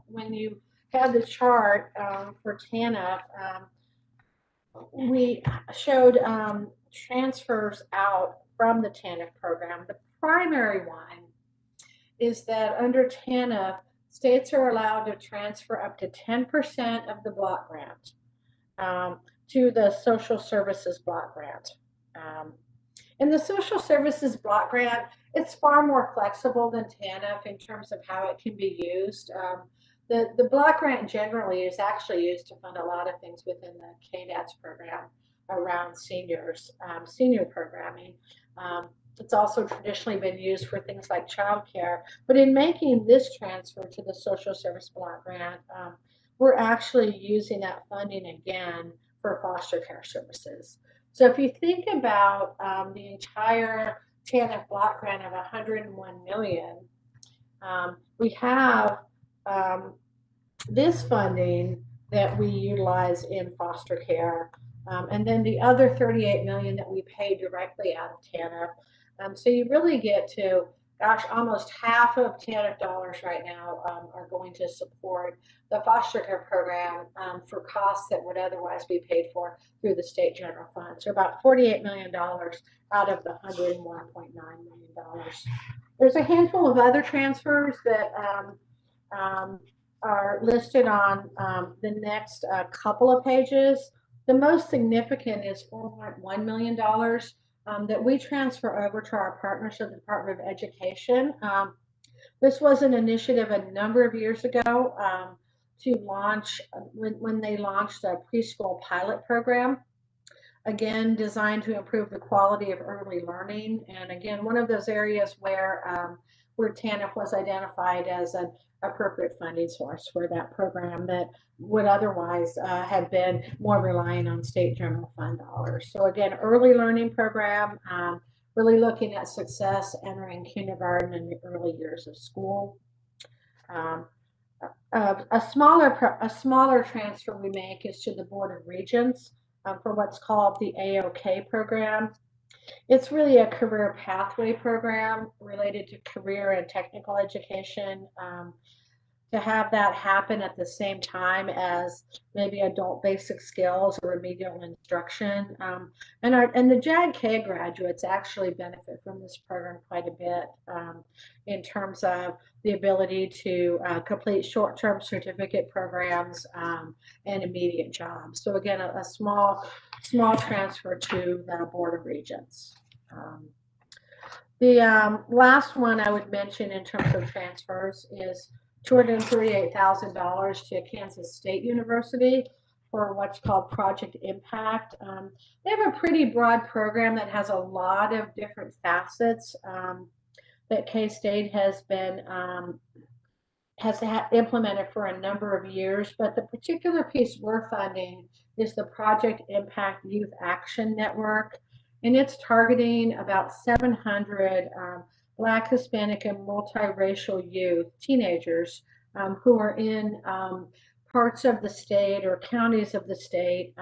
When you had the chart for TANF, we showed transfers out from the TANF program. The primary one is that under TANF, states are allowed to transfer up to 10% of the block grant to the social services block grant. And the social services block grant, it's far more flexible than TANF in terms of how it can be used. The block grant generally is actually used to fund a lot of things within the KDADS program around seniors, senior programming. It's also traditionally been used for things like childcare. But in making this transfer to the social service block grant, we're actually using that funding again for foster care services. So if you think about the entire TANF block grant of $101 million, we have this funding that we utilize in foster care, and then the other $38 million that we pay directly out of TANF. So you really get to gosh, almost half of TANF dollars right now are going to support the foster care program for costs that would otherwise be paid for through the state general fund. So about $48 million out of the $101.9 million. There's a handful of other transfers that are listed on the next couple of pages. The most significant is $4.1 million that we transfer over to our partners at the Department of Education. This was an initiative a number of years ago to launch, when they launched a preschool pilot program, again, designed to improve the quality of early learning. And again, one of those areas where TANF was identified as an appropriate funding source for that program that would otherwise have been more reliant on state general fund dollars. So again, early learning program, really looking at success entering kindergarten and the early years of school. A smaller transfer we make is to the Board of Regents for what's called the AOK program. It's really a career pathway program related to career and technical education. To have that happen at the same time as maybe adult basic skills or remedial instruction. And the JAG-K graduates actually benefit from this program quite a bit in terms of the ability to complete short-term certificate programs and immediate jobs. So again, a small transfer to the Board of Regents. The last one I would mention in terms of transfers is $238,000 to Kansas State University for what's called Project Impact. They have a pretty broad program that has a lot of different facets that K-State has been implemented for a number of years, but the particular piece we're funding is the Project Impact Youth Action Network, and it's targeting about 700 Black, Hispanic, and multiracial youth, teenagers, who are in parts of the state or counties of the state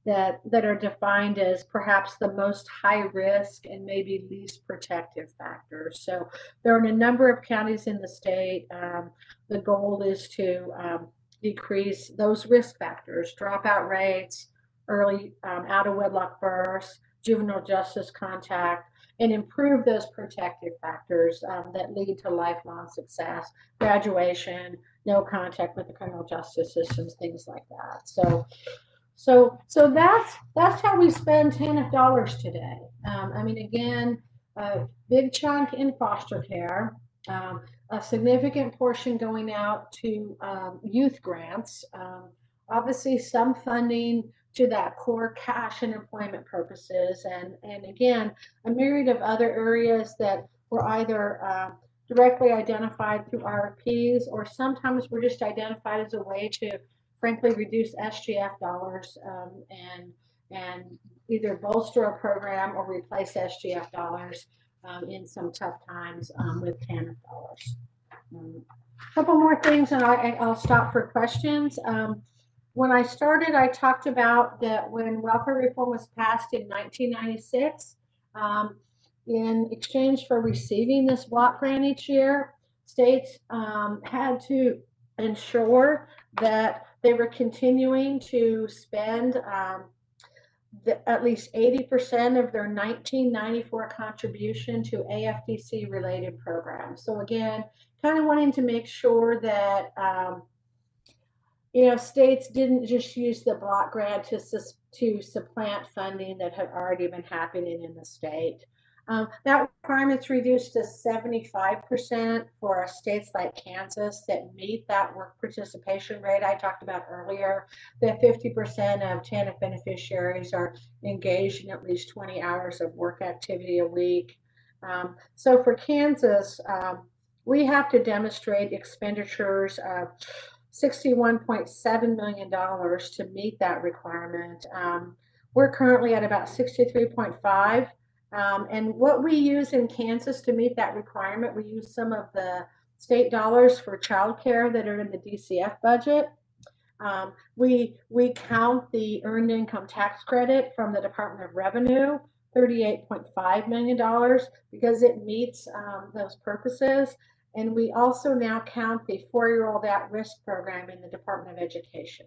that are defined as perhaps the most high risk and maybe least protective factors. So there are a number of counties in the state. The goal is to decrease those risk factors, dropout rates, early out of wedlock births, juvenile justice contact, and improve those protective factors that lead to lifelong success, graduation, no contact with the criminal justice systems, things like that. So that's how we spend TANF dollars today. I mean, again, a big chunk in foster care, a significant portion going out to youth grants, obviously some funding to that core cash and employment purposes, and again, a myriad of other areas that were either directly identified through RFPs, or sometimes were just identified as a way to frankly reduce SGF dollars and either bolster a program or replace SGF dollars in some tough times with TANF dollars. A couple more things and I'll stop for questions. When I started, I talked about that when welfare reform was passed in 1996, in exchange for receiving this block grant each year, states had to ensure that they were continuing to spend at least 80% of their 1994 contribution to AFDC related programs. So again, kind of wanting to make sure that states didn't just use the block grant to supplant funding that had already been happening in the state. That requirement's reduced to 75% for states like Kansas that meet that work participation rate I talked about earlier, that 50% of TANF beneficiaries are engaged in at least 20 hours of work activity a week. So for Kansas, we have to demonstrate expenditures of $61.7 million to meet that requirement. We're currently at about 63.5. And what we use in Kansas to meet that requirement, we use some of the state dollars for childcare that are in the DCF budget. We count the earned income tax credit from the Department of Revenue $38.5 million because it meets those purposes. And we also now count the 4-year-old at-risk program in the Department of Education.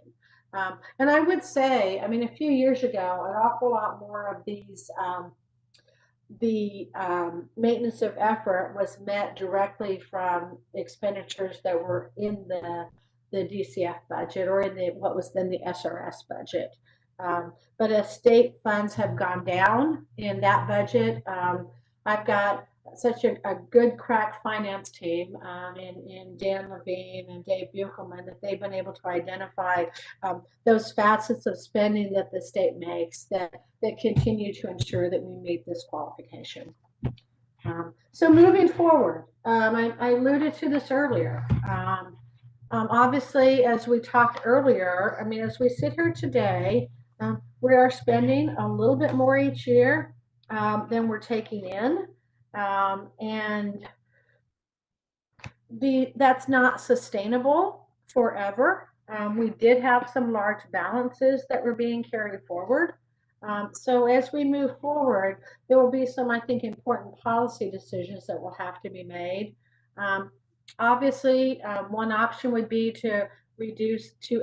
And I would say, I mean, a few years ago, an awful lot more of these, the maintenance of effort was met directly from expenditures that were in the DCF budget or in what was then the SRS budget. But as state funds have gone down in that budget, I've got such a good crack finance team in Dan Levine and Dave Buchelman that they've been able to identify those facets of spending that the state makes that continue to ensure that we meet this qualification. So moving forward, I alluded to this earlier. Obviously, as we talked earlier, I mean, as we sit here today, we are spending a little bit more each year than we're taking in. And that's not sustainable forever. We did have some large balances that were being carried forward. So as we move forward, there will be some, I think, important policy decisions that will have to be made. Obviously, one option would be to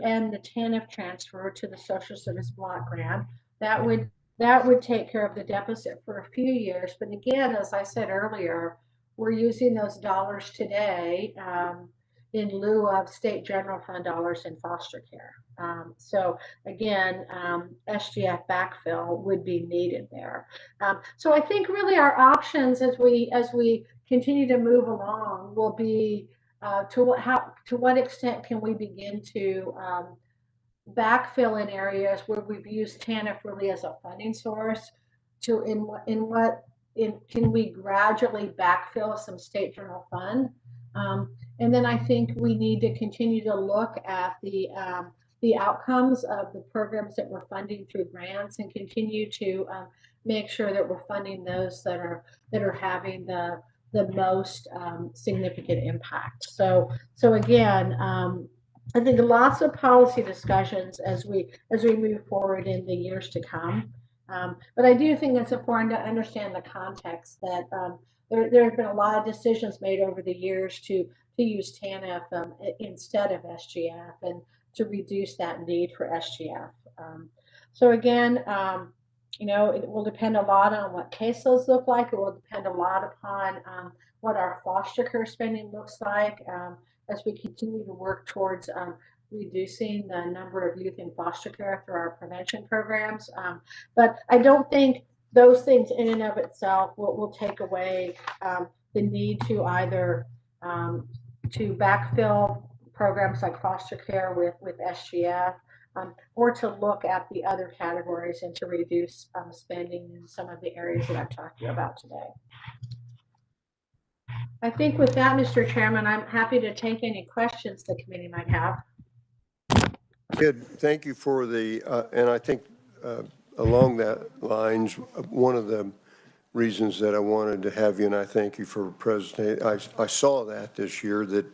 end the TANF transfer to the Social Service Block Grant. That would take care of the deficit for a few years. But again, as I said earlier, we're using those dollars today in lieu of state general fund dollars in foster care. So again, SGF backfill would be needed there. So I think really our options as we continue to move along will be to what extent can we begin to backfill in areas where we've used TANF really as a funding source can we gradually backfill some state general fund? And then I think we need to continue to look at the outcomes of the programs that we're funding through grants and continue to make sure that we're funding those that are having the most significant impact. So again, I think lots of policy discussions as we move forward in the years to come. But I do think it's important to understand the context that there have been a lot of decisions made over the years to use TANF instead of SGF and to reduce that need for SGF. So again, it will depend a lot on what caseloads look like. It will depend a lot upon what our foster care spending looks like as we continue to work towards reducing the number of youth in foster care through our prevention programs. But I don't think those things in and of itself will take away the need to either to backfill programs like foster care with SGF or to look at the other categories and to reduce spending in some of the areas that I've talked to you about today. I think with that, Mr. Chairman, I'm happy to take any questions the committee might have. Good. Thank you for and I think along that lines, one of the reasons that I wanted to have you, and I thank you for presenting, I saw that this year that,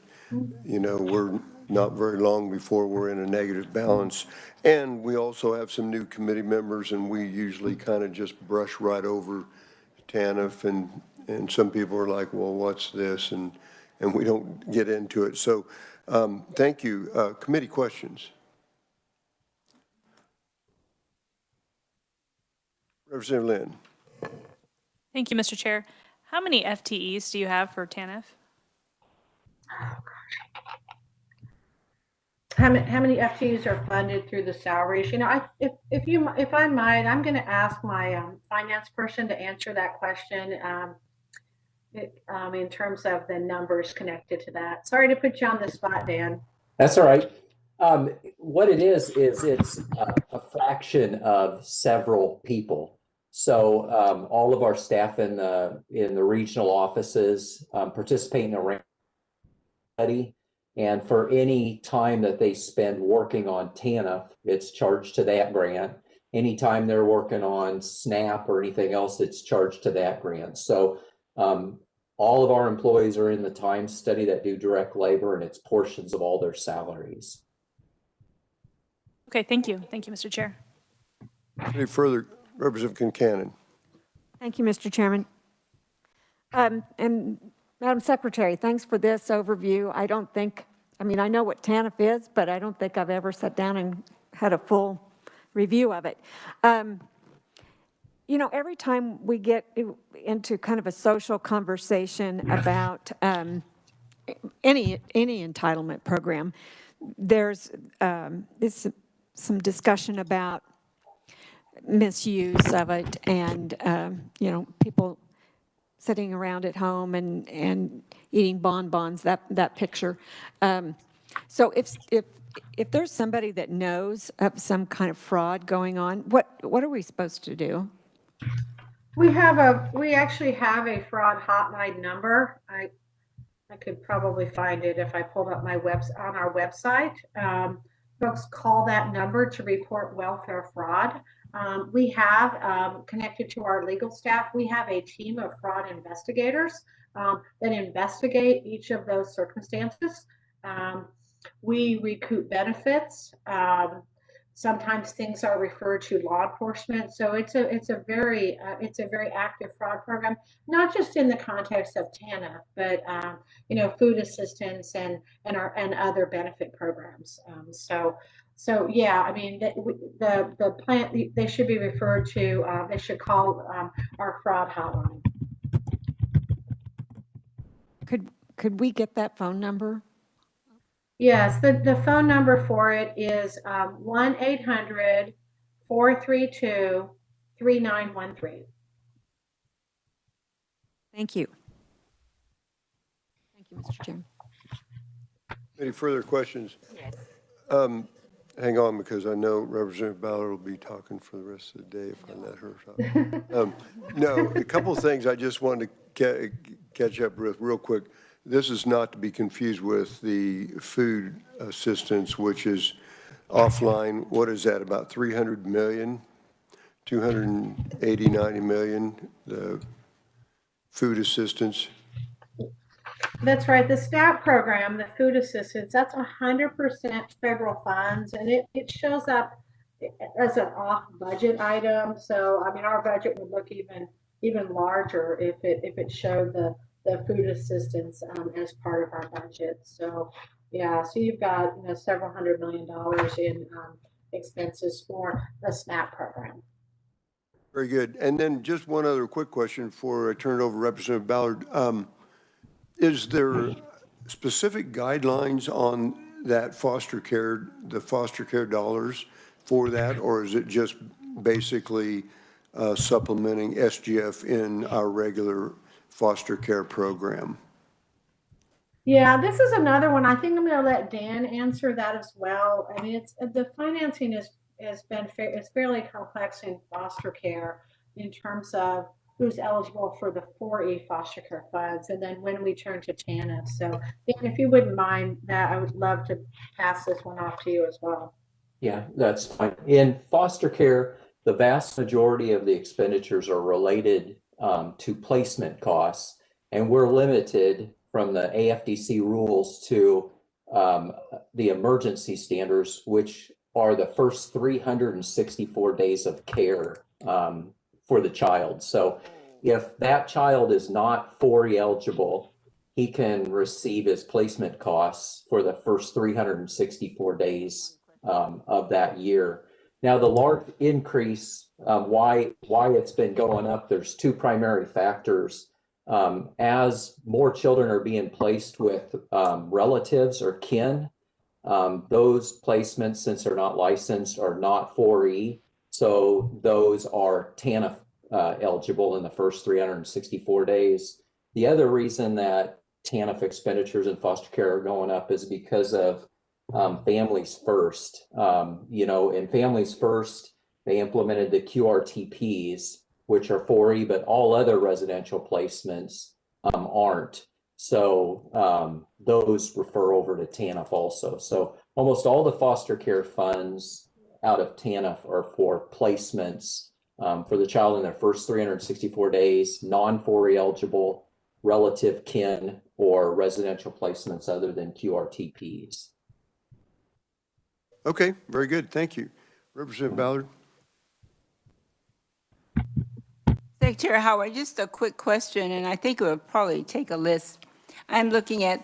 we're not very long before we're in a negative balance. And we also have some new committee members, and we usually kind of just brush right over TANF, and some people are like, well, what's this? And we don't get into it. So thank you. Committee questions? Representative Lynn. Thank you, Mr. Chair. How many FTEs do you have for TANF? How many FTEs are funded through the salaries? If I might, I'm going to ask my finance person to answer that question in terms of the numbers connected to that. Sorry to put you on the spot, Dan. That's all right. What it is it's a fraction of several people. So all of our staff in the regional offices participate in a study, and for any time that they spend working on TANF, it's charged to that grant. Anytime they're working on SNAP or anything else, it's charged to that grant. So all of our employees are in the time study that do direct labor, and it's portions of all their salaries. Okay, thank you. Thank you, Mr. Chair. Any further? Representative Concanon. Thank you, Mr. Chairman. And Madam Secretary, thanks for this overview. I don't think, I mean, I know what TANF is, but I don't think I've ever sat down and had a full review of it. You know, every time we get into kind of a social conversation about any entitlement program, there's some discussion about misuse of it and, you know, people sitting around at home and eating bonbons, that picture. So if there's somebody that knows of some kind of fraud going on, what are we supposed to do? We actually have a fraud hotline number. I could probably find it if I pulled up my on our website. Folks call that number to report welfare fraud. We have, connected to our legal staff, we have a team of fraud investigators that investigate each of those circumstances. We recoup benefits. Sometimes things are referred to law enforcement. So it's a very active fraud program, not just in the context of TANF, but you know, food assistance and other benefit programs. So yeah, I mean, the plan, they should be referred to, they should call our fraud hotline. Could we get that phone number? Yes, the phone number for it is 1-800-432-3913. Thank you. Thank you, Mr. Chairman. Any further questions? Yes. Hang on, because I know Representative Ballard will be talking for the rest of the day if I let her talk. No, a couple of things I just wanted to catch up with real quick. This is not to be confused with the food assistance, which is offline. What is that, about 300 million, 280, 90 million, the food assistance? That's right. The SNAP program, the food assistance, that's 100% federal funds, and it shows up as an off-budget item. So, I mean, our budget would look even larger if it showed the food assistance as part of our budget. So, yeah, so you've got, you know, several $100 million in expenses for the SNAP program. Very good. And then just one other quick question before I turn it over to Representative Ballard. Is there specific guidelines on that foster care, the foster care dollars for that, or is it just basically supplementing SGF in our regular foster care program? Yeah, this is another one. I think I'm going to let Dan answer that as well. I mean, it's the financing is fairly complex in foster care in terms of who's eligible for the 4E foster care funds, and then when we turn to TANF. So, Dan, if you wouldn't mind that, I would love to pass this one off to you as well. Yeah, that's fine. In foster care, the vast majority of the expenditures are related to placement costs, and we're limited from the AFDC rules to the emergency standards, which are the first 364 days of care for the child. So if that child is not 4E eligible, he can receive his placement costs for the first 364 days of that year. Now, the large increase, why it's been going up, there's two primary factors. As more children are being placed with relatives or kin, those placements, since they're not licensed, are not 4E. So those are TANF eligible in the first 364 days. The other reason that TANF expenditures in foster care are going up is because of Families First. You know, in Families First, they implemented the QRTPs, which are 4E, but all other residential placements aren't. So those refer over to TANF also. So almost all the foster care funds out of TANF are for placements for the child in their first 364 days, non-4E eligible, relative, kin, or residential placements other than QRTPs. Okay, very good. Thank you. Representative Ballard. Secretary Howard, just a quick question, and I think it would probably take a list. I'm looking at,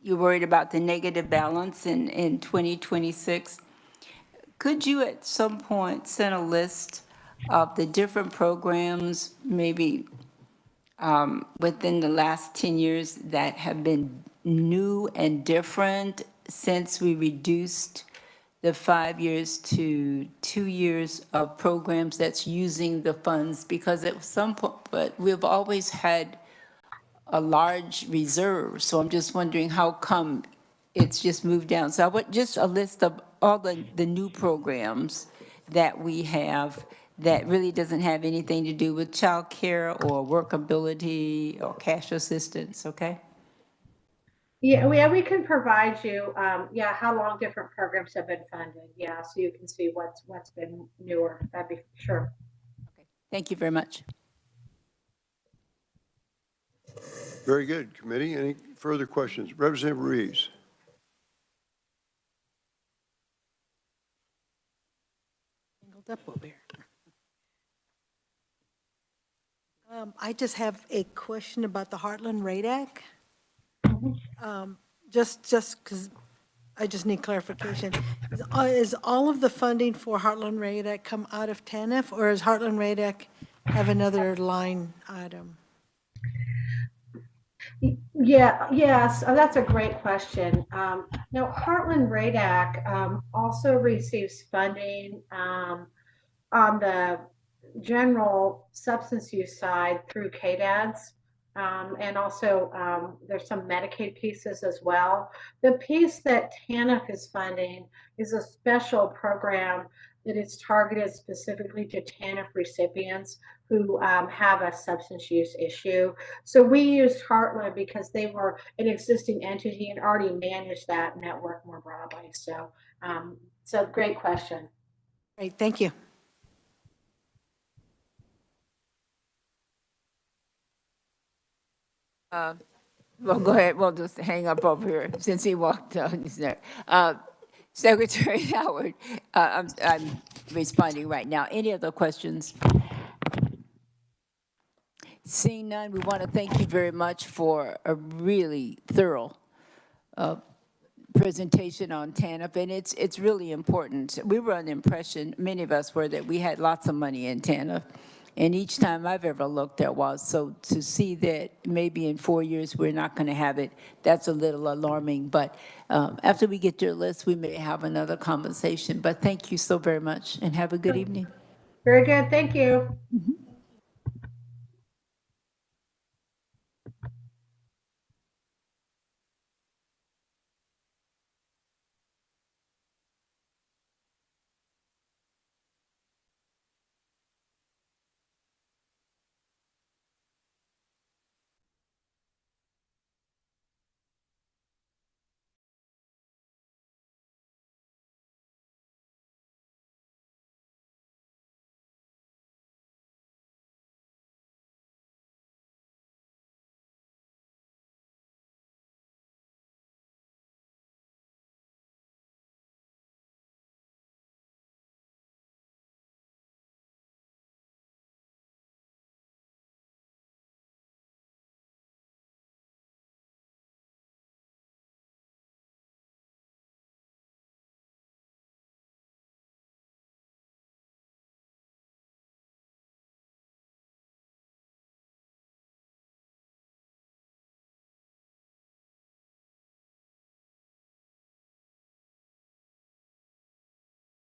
you're worried about the negative balance in 2026. Could you at some point send a list of the different programs, maybe within the last 10 years, that have been new and different since we reduced the 5 years to 2 years of programs that's using the funds? Because at some point, but we've always had a large reserve, so I'm just wondering how come it's just moved down. So I want just a list of all the new programs that we have that really doesn't have anything to do with childcare or workability or cash assistance, okay? Yeah, we can provide you, yeah, how long different programs have been funded. Yeah, so you can see what's been newer. That'd be sure. Thank you very much. Very good, committee. Any further questions? Representative Ruiz. Up over here. I just have a question about the Heartland Rate Act. Just because I just need clarification. Is all of the funding for Heartland Rate Act come out of TANF, or does Heartland Rate Act have another line item? Yeah, yes, that's a great question. Now, Heartland Radac also receives funding on the general substance use side through KDADS. And also there's some Medicaid pieces as well. The piece that TANF is funding is a special program that is targeted specifically to TANF recipients who have a substance use issue. So we used Heartland because they were an existing entity and already managed that network more broadly. So, so great question. Great, thank you. Well, go ahead. We'll just hang up over here since he walked out. He's there. Secretary Howard, I'm responding right now. Any other questions? Seeing none, we want to thank you very much for a really thorough presentation on TANF, and it's really important. We were under the impression, many of us were, that we had lots of money in TANF, and each time I've ever looked at was, so to see that maybe in 4 years we're not going to have it, that's a little alarming. But after we get your list, we may have another conversation. But thank you so very much, and have a good evening. Very good. Thank you.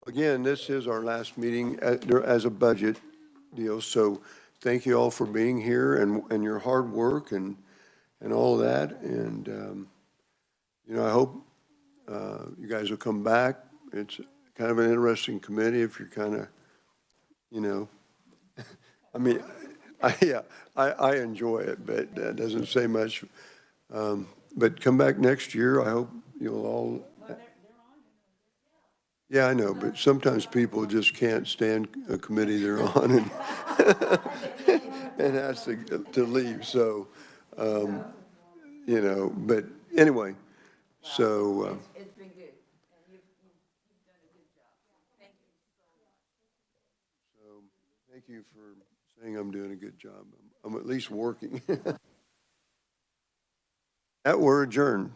Again, this is our last meeting as a budget deal, so thank you all for being here and your hard work and all of that. And, you know, I hope you guys will come back. It's kind of an interesting committee if you're kind of, you know, I mean, I enjoy it, but that doesn't say much. But come back next year. I hope you'll all. Yeah, I know, but sometimes people just can't stand a committee they're on and, and has to leave. So, you know, but anyway, so. It's been good. And you've done a good job. Thank you so much. So thank you for saying I'm doing a good job. I'm at least working. That we're adjourned.